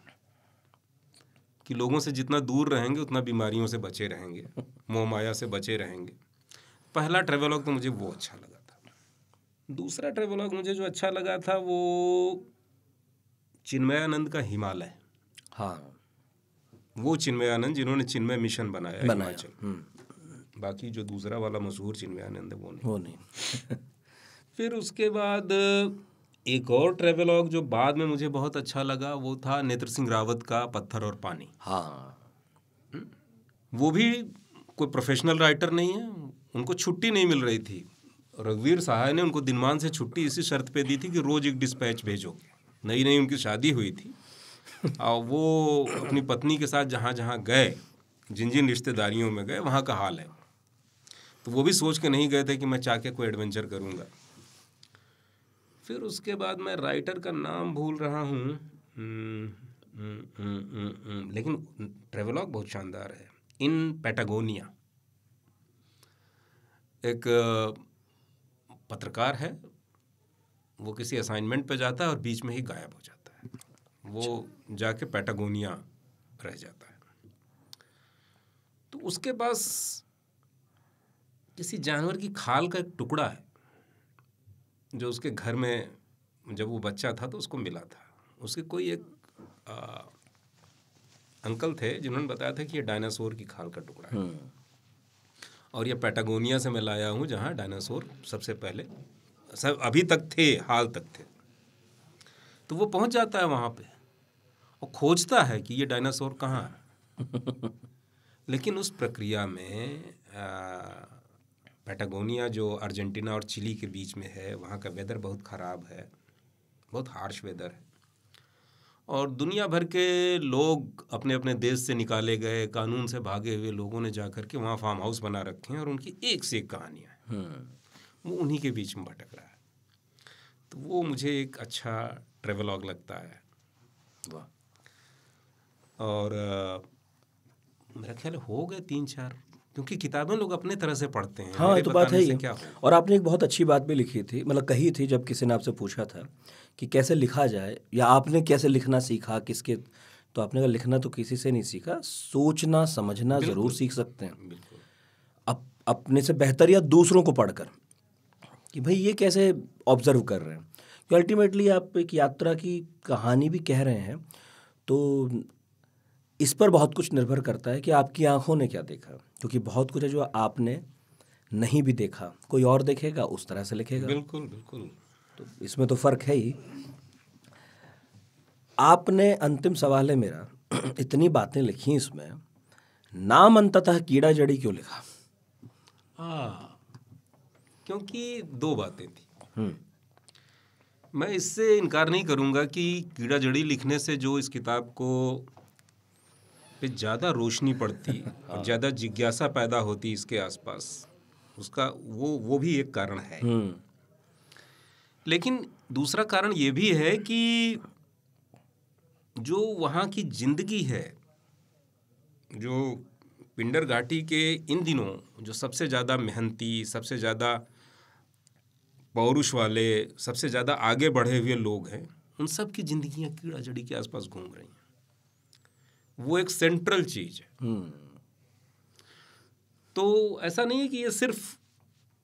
B: कि लोगों से जितना दूर रहेंगे उतना बीमारियों से बचे रहेंगे, मोह माया से बचे रहेंगे। पहला ट्रैवलॉग तो मुझे वो अच्छा लगा था। दूसरा ट्रैवलॉग मुझे जो अच्छा लगा था वो चिन्मयानंद का हिमालय।
A: हाँ,
B: वो चिन्मयानंद जिन्होंने चिन्मय मिशन बनाया हिमाचल। बाकी जो दूसरा वाला मशहूर चिन्मयानंद है वो नहीं। फिर उसके बाद एक और ट्रेवलॉग जो बाद में मुझे बहुत अच्छा लगा वो था नेत्र सिंह रावत का पत्थर और पानी।
A: हाँ,
B: वो भी कोई प्रोफेशनल राइटर नहीं है, उनको छुट्टी नहीं मिल रही थी। रघुवीर सहाय ने उनको दिनमान से छुट्टी इसी शर्त पे दी थी कि रोज एक डिस्पैच भेजोगे। नई नई उनकी शादी हुई थी और वो अपनी पत्नी के साथ जहाँ जहाँ गए, जिन जिन रिश्तेदारियों में गए, वहाँ का हाल है। तो वो भी सोच के नहीं गए थे कि मैं चाह कोई एडवेंचर करूँगा। फिर उसके बाद मैं राइटर का नाम भूल रहा हूँ, लेकिन ट्रेवलॉग बहुत शानदार है। इन पैटागोनिया, एक पत्रकार है, वो किसी असाइनमेंट पे जाता है और बीच में ही गायब हो जाता है। वो जाके पैटागोनिया रह जाता है। तो उसके पास किसी जानवर की खाल का एक टुकड़ा है जो उसके घर में जब वो बच्चा था तो उसको मिला था। उसके कोई एक अंकल थे जिन्होंने बताया था कि ये डायनासोर की खाल का टुकड़ा है और ये पैटागोनिया से मैं लाया हूँ जहाँ डायनासोर सबसे पहले सब अभी तक थे, हाल तक थे। तो वो पहुँच जाता है वहाँ पे और खोजता है कि ये डायनासोर कहाँ है। लेकिन उस प्रक्रिया में पैटागोनिया जो अर्जेंटीना और चिली के बीच में है, वहाँ का वेदर बहुत ख़राब है, बहुत हार्श वेदर है और दुनिया भर के लोग अपने अपने देश से निकाले गए, कानून से भागे हुए लोगों ने जाकर के वहाँ फार्म हाउस बना रखे हैं और उनकी एक से एक कहानियाँ हैं। वो उन्हीं के बीच में भटक रहा है। तो वो मुझे एक अच्छा ट्रेवलॉग लगता है। वाह। और मेरा ख्याल हो गए 3-4, क्योंकि किताबें लोग अपने तरह से पढ़ते हैं।
A: हाँ, तो बात है ही।
B: क्या
A: और आपने एक बहुत अच्छी बात भी लिखी थी, मतलब कही थी, जब किसी ने आपसे पूछा था कि कैसे लिखा जाए या आपने कैसे लिखना सीखा, किसके, तो आपने कहा लिखना तो किसी से नहीं सीखा, सोचना समझना ज़रूर सीख सकते हैं। बिल्कुल। अपने से बेहतर या दूसरों को पढ़कर कि भाई ये कैसे ऑब्जर्व कर रहे हैं, कि अल्टीमेटली आप एक यात्रा की कहानी भी कह रहे हैं, तो इस पर बहुत कुछ निर्भर करता है कि आपकी आंखों ने क्या देखा, क्योंकि बहुत कुछ है जो आपने नहीं भी देखा, कोई और देखेगा उस तरह से लिखेगा।
B: बिल्कुल बिल्कुल।
A: तो इसमें तो फ़र्क है ही। आपने, अंतिम सवाल है मेरा, इतनी बातें लिखी इसमें, नाम अंततः कीड़ा जड़ी क्यों लिखा?
B: क्योंकि 2 बातें थी। मैं इससे इनकार नहीं करूँगा कि कीड़ा जड़ी लिखने से जो इस किताब को पे ज़्यादा रोशनी पड़ती और ज़्यादा जिज्ञासा पैदा होती इसके आसपास, उसका वो भी एक कारण है। लेकिन दूसरा कारण ये भी है कि जो वहाँ की जिंदगी है, जो पिंडर घाटी के इन दिनों जो सबसे ज़्यादा मेहनती, सबसे ज़्यादा पौरुष वाले, सबसे ज़्यादा आगे बढ़े हुए लोग हैं, उन सब की जिंदगियाँ कीड़ा जड़ी के आसपास घूम रही हैं। वो एक सेंट्रल चीज है। तो ऐसा नहीं है कि ये सिर्फ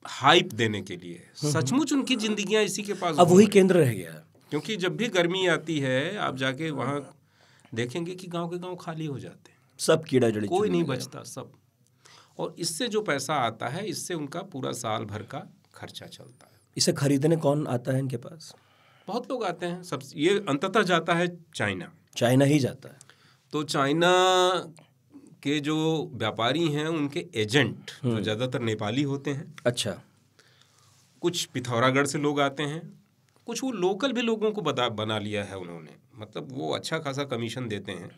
B: हाइप देने के लिए है, सचमुच उनकी जिंदगियां इसी के पास
A: अब वही केंद्र रह गया है।
B: क्योंकि जब भी गर्मी आती है आप जाके वहाँ देखेंगे कि गांव के गांव खाली हो जाते हैं,
A: सब कीड़ा जड़ी,
B: कोई नहीं बचता, सब। और इससे जो पैसा आता है, इससे उनका पूरा साल भर का खर्चा चलता है।
A: इसे खरीदने कौन आता है इनके पास?
B: बहुत लोग आते हैं। सब ये अंततः जाता है चाइना
A: ही जाता है।
B: तो चाइना के जो व्यापारी हैं उनके एजेंट जो ज़्यादातर नेपाली होते हैं।
A: अच्छा।
B: कुछ पिथौरागढ़ से लोग आते हैं, कुछ वो लोकल भी लोगों को बना लिया है उन्होंने, मतलब वो अच्छा खासा कमीशन देते हैं,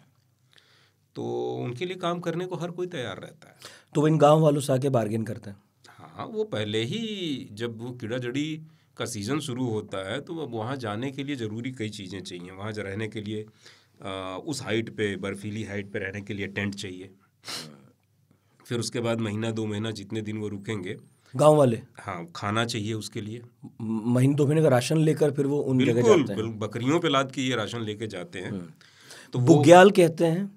B: तो उनके लिए काम करने को हर कोई तैयार रहता है।
A: तो वो इन गांव वालों से आके बार्गेन करते हैं?
B: हाँ, वो पहले ही जब वो कीड़ा जड़ी का सीज़न शुरू होता है तो अब वहाँ जाने के लिए ज़रूरी कई चीज़ें चाहिए। वहाँ रहने के लिए उस हाइट पे, बर्फीली हाइट पे रहने के लिए टेंट चाहिए। फिर उसके बाद महीना 2 महीना जितने दिन वो रुकेंगे
A: गांव वाले,
B: हाँ, खाना चाहिए उसके लिए।
A: महीने 2 महीने का राशन लेकर फिर वो उन जगह जाते हैं।
B: बकरियों पे लाद के ये राशन लेके जाते हैं। तो
A: बुग्याल कहते हैं।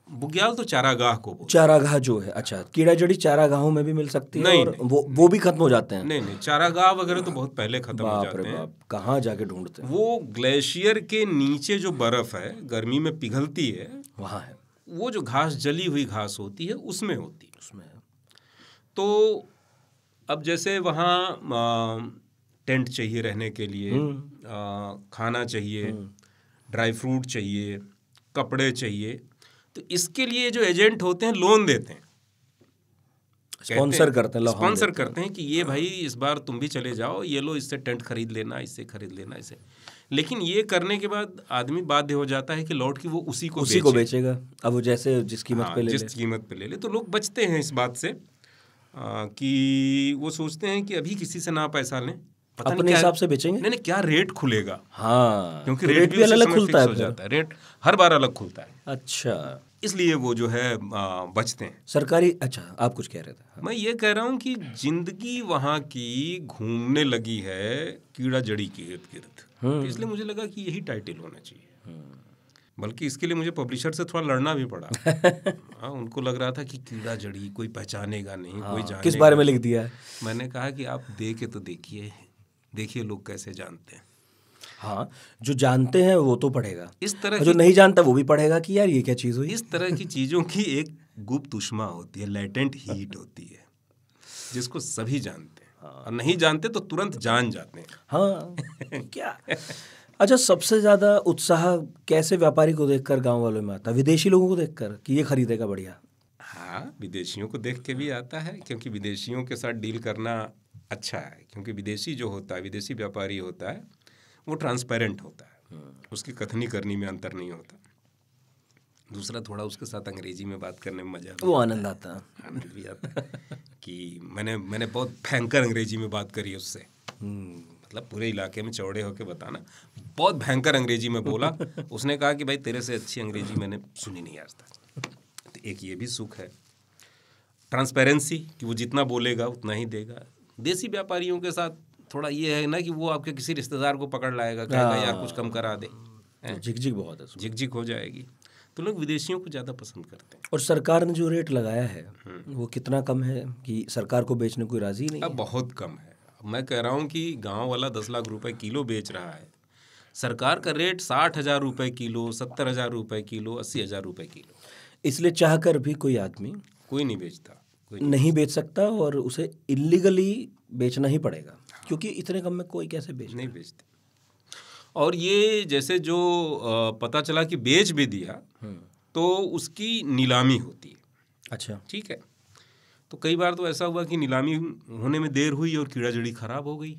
B: बुग्याल तो चारागाह को बोलते हैं।
A: चारागाह जो है, अच्छा, कीड़ा जड़ी चारागाहों में भी मिल सकती है? और वो भी खत्म हो जाते हैं?
B: नहीं, चारागाह वगैरह तो बहुत पहले खत्म हो जाते हैं।
A: कहाँ जाके ढूंढते हैं?
B: वो ग्लेशियर के नीचे जो बर्फ है, गर्मी में पिघलती है,
A: वहाँ है।
B: वो जो घास, जली हुई घास होती है, उसमें होती है। तो अब जैसे वहाँ टेंट चाहिए रहने के लिए, खाना चाहिए, ड्राई फ्रूट चाहिए, कपड़े चाहिए। तो इसके लिए जो एजेंट होते हैं लोन देते हैं,
A: स्पॉन्सर
B: करते हैं कि ये भाई इस बार तुम भी चले जाओ, ये लो, इससे टेंट खरीद लेना, इससे खरीद लेना, इससे। लेकिन ये करने के बाद आदमी बाध्य हो जाता है कि लौट के वो उसी को
A: बेचेगा। अब वो जैसे जिस कीमत पे ले ले।
B: तो लोग बचते हैं इस बात से कि वो सोचते हैं कि अभी किसी से ना पैसा लें,
A: अपने हिसाब से बेचेंगे।
B: नहीं, क्या रेट खुलेगा।
A: हाँ,
B: क्योंकि रेट भी अलग खुलता है, रेट हर बार अलग खुलता है।
A: अच्छा,
B: इसलिए वो जो है बचते हैं
A: सरकारी। अच्छा, आप कुछ कह रहे थे।
B: मैं ये कह रहा हूँ कि जिंदगी वहाँ की घूमने लगी है कीड़ा जड़ी के इर्द गिर्द, तो इसलिए मुझे लगा कि यही टाइटल होना चाहिए। बल्कि इसके लिए मुझे पब्लिशर से थोड़ा लड़ना भी पड़ा। हाँ, उनको लग रहा था कि कीड़ा जड़ी कोई पहचानेगा नहीं, कोई जानेगा।
A: किस बारे में लिख दिया है?
B: मैंने कहा कि आप दे के तो देखिए लोग कैसे जानते हैं।
A: हाँ, जो जानते हैं वो तो पढ़ेगा,
B: इस तरह
A: जो नहीं जानता वो भी पढ़ेगा कि यार ये क्या चीज़ हुई।
B: इस तरह की चीज़ों की एक गुप्त उष्मा होती है, लेटेंट हीट होती है, जिसको सभी जानते हैं, और नहीं जानते तो तुरंत जान जाते हैं।
A: हाँ क्या। अच्छा, सबसे ज़्यादा उत्साह कैसे व्यापारी को देखकर गांव वालों में आता? विदेशी लोगों को देखकर कि ये खरीदेगा बढ़िया?
B: हाँ, विदेशियों को देख के भी आता है, क्योंकि विदेशियों के साथ डील करना अच्छा है। क्योंकि विदेशी जो होता है, विदेशी व्यापारी होता है, वो ट्रांसपेरेंट होता है, उसकी कथनी करनी में अंतर नहीं होता। दूसरा, थोड़ा उसके साथ अंग्रेजी में बात करने में मजा
A: वो आनंद आता
B: है कि मैंने बहुत भयंकर अंग्रेजी में बात करी उससे, मतलब पूरे इलाके में चौड़े होके बताना, बहुत भयंकर अंग्रेजी में बोला। उसने कहा कि भाई तेरे से अच्छी अंग्रेजी मैंने सुनी नहीं आज तक। तो एक ये भी सुख है, ट्रांसपेरेंसी, कि वो जितना बोलेगा उतना ही देगा। देसी व्यापारियों के साथ थोड़ा ये है ना कि वो आपके किसी रिश्तेदार को पकड़ लाएगा, कहेगा यार कुछ कम करा दे,
A: झिकझिक बहुत है,
B: झिकझिक हो जाएगी। तो लोग विदेशियों को ज़्यादा पसंद करते हैं।
A: और सरकार ने जो रेट लगाया है वो कितना कम है कि सरकार को बेचने कोई राजी नहीं है?
B: अब बहुत कम है। मैं कह रहा हूँ कि गांव वाला 10 लाख रुपए किलो बेच रहा है, सरकार का रेट 60,000 रुपये किलो, 70,000 रुपये किलो, 80,000 रुपये किलो।
A: इसलिए चाह कर भी कोई आदमी
B: कोई नहीं बेचता,
A: नहीं बेच सकता, और उसे इलीगली बेचना ही पड़ेगा, क्योंकि इतने कम में कोई कैसे
B: नहीं बेचते। और ये जैसे जो पता चला कि बेच भी दिया तो उसकी नीलामी होती है।
A: अच्छा,
B: ठीक है। तो कई बार तो ऐसा हुआ कि नीलामी होने में देर हुई और कीड़ा जड़ी खराब हो गई।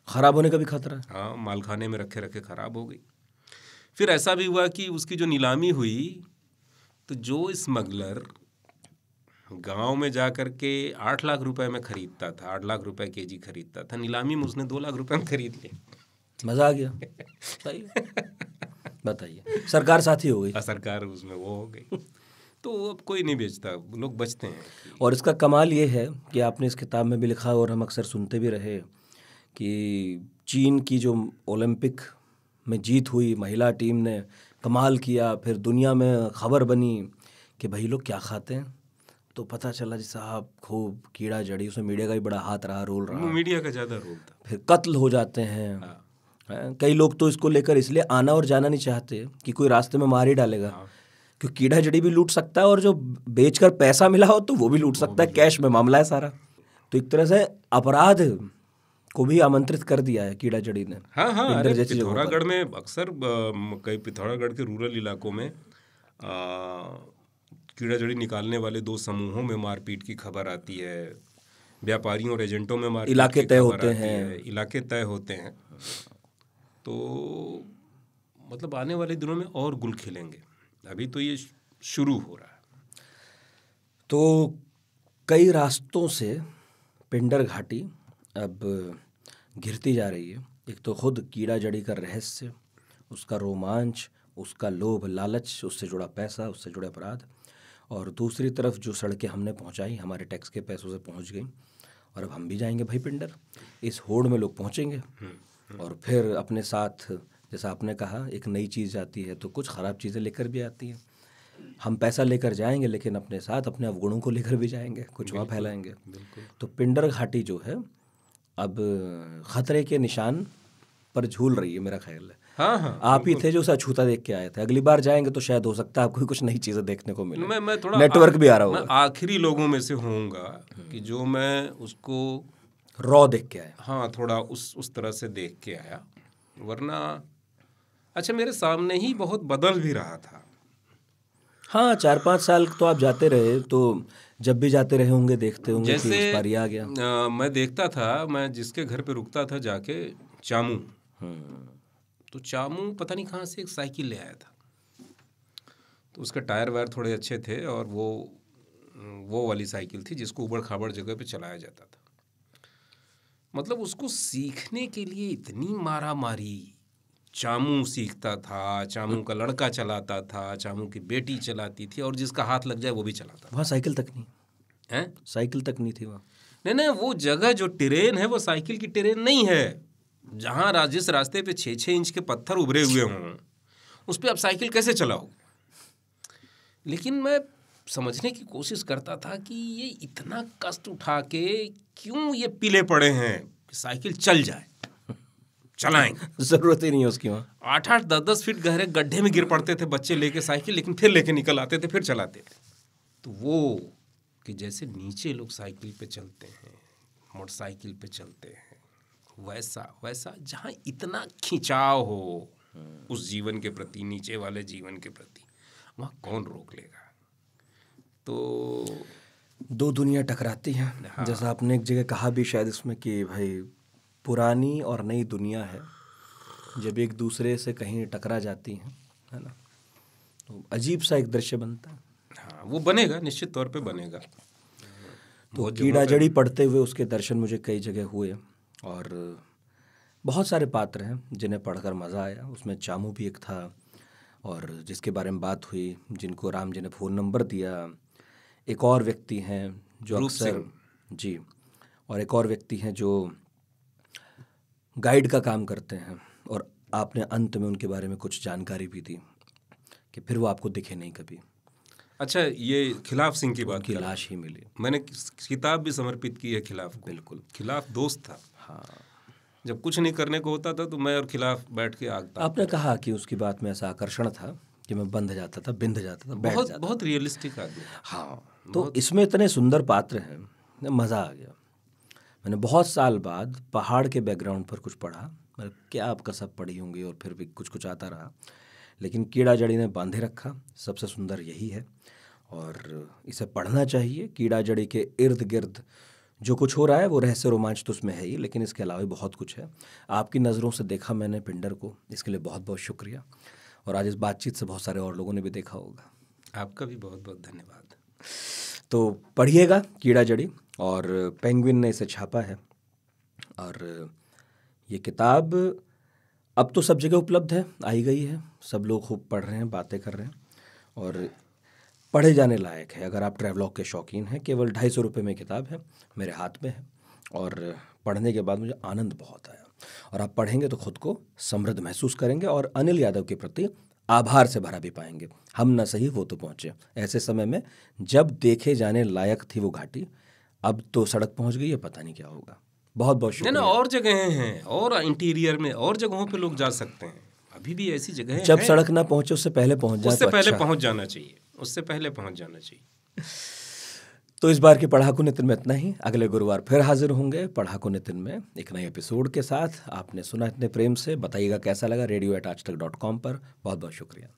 A: खराब होने का भी खतरा है।
B: हाँ, मालखाने में रखे रखे खराब हो गई। फिर ऐसा भी हुआ कि उसकी जो नीलामी हुई तो जो स्मगलर गांव में जा कर के 8 लाख रुपए में खरीदता था, 8 लाख रुपए केजी खरीदता था, नीलामी में उसने 2 लाख रुपए में खरीद लिए।
A: मजा आ गया। सही बताइए, सरकार साथी हो गई।
B: सरकार उसमें वो हो गई। तो अब कोई नहीं बेचता, लोग बचते हैं।
A: और इसका कमाल ये है कि आपने इस किताब में भी लिखा और हम अक्सर सुनते भी रहे कि चीन की जो ओलंपिक में जीत हुई, महिला टीम ने कमाल किया, फिर दुनिया में खबर बनी कि भाई लोग क्या खाते हैं, तो पता चला जी साहब खूब कीड़ा जड़ी। उसमें मीडिया का भी बड़ा हाथ रहा, रोल रहा,
B: मीडिया का ज़्यादा रोल था।
A: फिर कत्ल हो जाते हैं। कई लोग तो इसको लेकर इसलिए आना और जाना नहीं चाहते कि कोई रास्ते में मार ही डालेगा, क्योंकि कीड़ा जड़ी भी लूट सकता है और जो बेचकर पैसा मिला हो तो वो भी लूट सकता है। कैश में मामला है सारा। तो एक तरह से अपराध को भी आमंत्रित कर दिया है कीड़ा जड़ी ने।
B: हाँ हाँ, अरे पिथौरागढ़ में अक्सर कई पिथौरागढ़ के रूरल इलाकों में कीड़ा जड़ी निकालने वाले 2 समूहों में मारपीट की खबर आती है, व्यापारियों और एजेंटों में मारपीट
A: इलाके तय होते
B: हैं, इलाके तय होते हैं। तो मतलब आने वाले दिनों में और गुल खिलेंगे, अभी तो ये शुरू हो रहा है।
A: तो कई रास्तों से पिंडर घाटी अब घिरती जा रही है। एक तो खुद कीड़ा जड़ी का रहस्य, उसका रोमांच, उसका लोभ लालच, उससे जुड़ा पैसा, उससे जुड़े अपराध, और दूसरी तरफ जो सड़कें हमने पहुंचाई हमारे टैक्स के पैसों से पहुंच गई, और अब हम भी जाएंगे भाई पिंडर। इस होड़ में लोग पहुंचेंगे और फिर अपने साथ, जैसा आपने कहा, एक नई चीज़ आती है तो कुछ ख़राब चीज़ें लेकर भी आती हैं। हम पैसा लेकर जाएंगे लेकिन अपने साथ अपने अवगुणों को लेकर भी जाएंगे, कुछ वहाँ फैलाएंगे। तो पिंडर घाटी जो है अब खतरे के निशान पर झूल रही है, मेरा ख्याल है।
B: हाँ हाँ,
A: आप ही थे जो उसे अछूता देख के आए थे। अगली बार जाएंगे तो शायद हो सकता है आपको कुछ नई चीज़ें देखने को मिले।
B: मैं थोड़ा
A: नेटवर्क भी आ रहा होगा।
B: मैं आखिरी लोगों में से होऊंगा कि जो मैं उसको
A: रॉ देख के आए।
B: हाँ, थोड़ा उस तरह से देख के आया, वरना अच्छा मेरे सामने ही बहुत बदल भी रहा था।
A: हाँ, 4-5 साल तो आप जाते रहे, तो जब भी जाते रहे होंगे देखते होंगे कि
B: जैसे
A: इस बार ये आ गया।
B: मैं देखता था, मैं जिसके घर पे रुकता था जाके, चामू, तो चामू पता नहीं कहाँ से एक साइकिल ले आया था, तो उसके टायर वायर थोड़े अच्छे थे और वो वाली साइकिल थी जिसको उबड़ खाबड़ जगह पे चलाया जाता था। मतलब उसको सीखने के लिए इतनी मारा मारी, चामू सीखता था, चामू का लड़का चलाता था, चामू की बेटी चलाती थी, और जिसका हाथ लग जाए वो भी चलाता था।
A: वहाँ साइकिल तक नहीं
B: हैं?
A: साइकिल तक नहीं थी वहाँ।
B: नहीं, वो जगह जो टेरेन है वो साइकिल की टेरेन नहीं है। जहाँ जिस रास्ते पे 6-6 इंच के पत्थर उभरे हुए हों, उस पर आप साइकिल कैसे चलाओ? लेकिन मैं समझने की कोशिश करता था कि ये इतना कष्ट उठा के क्यों ये पीले पड़े हैं कि साइकिल चल जाए, चलाएंगे।
A: जरूरत ही नहीं है उसकी वहाँ।
B: 8-8, 10-10 फीट गहरे गड्ढे में गिर पड़ते थे बच्चे लेके साइकिल, लेकिन फिर लेके निकल आते थे, फिर चलाते थे। तो वो कि जैसे नीचे लोग साइकिल पे चलते हैं, मोटरसाइकिल पे चलते हैं, वैसा जहाँ इतना खिंचाव हो उस जीवन के प्रति, नीचे वाले जीवन के प्रति, वहाँ कौन रोक लेगा? तो
A: दो दुनिया टकराती हैं।
B: हाँ।
A: जैसा आपने एक जगह कहा भी शायद इसमें कि भाई पुरानी और नई दुनिया है, जब एक दूसरे से कहीं टकरा जाती हैं, है ना, तो अजीब सा एक दृश्य बनता है।
B: हाँ, वो बनेगा, निश्चित तौर पे बनेगा।
A: तो कीड़ा जड़ी पढ़ते हुए उसके दर्शन मुझे कई जगह हुए, और बहुत सारे पात्र हैं जिन्हें पढ़कर मज़ा आया। उसमें चामू भी एक था, और जिसके बारे में बात हुई, जिनको राम जी ने फ़ोन नंबर दिया। एक और व्यक्ति हैं जो अक्सर, जी, और एक और व्यक्ति हैं जो गाइड का काम करते हैं, और आपने अंत में उनके बारे में कुछ जानकारी भी दी कि फिर वो आपको दिखे नहीं कभी।
B: अच्छा, ये खिलाफ सिंह की बात
A: की लाश ही मिली।
B: मैंने किताब भी समर्पित की है खिलाफ को।
A: बिल्कुल,
B: खिलाफ दोस्त था।
A: हाँ,
B: जब कुछ नहीं करने को होता था तो मैं और खिलाफ बैठ के आगता।
A: आपने कहा कि उसकी बात में ऐसा आकर्षण था कि मैं बिंध जाता था, बैठ जाता था।
B: बहुत रियलिस्टिक आदमी।
A: हाँ, तो इसमें इतने सुंदर पात्र हैं, मज़ा आ गया। मैंने बहुत साल बाद पहाड़ के बैकग्राउंड पर कुछ पढ़ा, मतलब क्या आप कसब पढ़ी होंगी, और फिर भी कुछ आता रहा, लेकिन कीड़ा जड़ी ने बांधे रखा। सबसे सुंदर यही है, और इसे पढ़ना चाहिए। कीड़ा जड़ी के इर्द गिर्द जो कुछ हो रहा है वो रहस्य रोमांच तो उसमें है ही, लेकिन इसके अलावा भी बहुत कुछ है। आपकी नज़रों से देखा मैंने पिंडर को, इसके लिए बहुत बहुत शुक्रिया। और आज इस बातचीत से बहुत सारे और लोगों ने भी देखा होगा।
B: आपका भी बहुत बहुत धन्यवाद।
A: तो पढ़िएगा कीड़ा जड़ी, और पेंगुइन ने इसे छापा है, और ये किताब अब तो सब जगह उपलब्ध है, आई गई है, सब लोग खूब पढ़ रहे हैं, बातें कर रहे हैं, और पढ़े जाने लायक है। अगर आप ट्रैवलॉग के शौकीन हैं, केवल 250 रुपये में किताब है, मेरे हाथ में है, और पढ़ने के बाद मुझे आनंद बहुत आया। और आप पढ़ेंगे तो खुद को समृद्ध महसूस करेंगे, और अनिल यादव के प्रति आभार से भरा भी पाएंगे। हम न सही वो तो पहुँचे, ऐसे समय में जब देखे जाने लायक थी वो घाटी, अब तो सड़क पहुँच गई है, पता नहीं क्या होगा। बहुत बहुत शुक्रिया।
B: और जगहें हैं, और इंटीरियर में और जगहों पे लोग जा सकते हैं, अभी भी ऐसी जगहें हैं।
A: जब सड़क ना पहुँचे उससे पहले पहुँच जाए,
B: उससे पहले पहुँच जाना चाहिए, उससे पहले पहुँच जाना चाहिए।
A: तो इस बार की पढ़ाकू नितिन में इतना ही। अगले गुरुवार फिर हाजिर होंगे पढ़ाकू नितिन में एक नए एपिसोड के साथ। आपने सुना इतने प्रेम से, बताइएगा कैसा लगा। radio@aajtak.com पर बहुत बहुत शुक्रिया।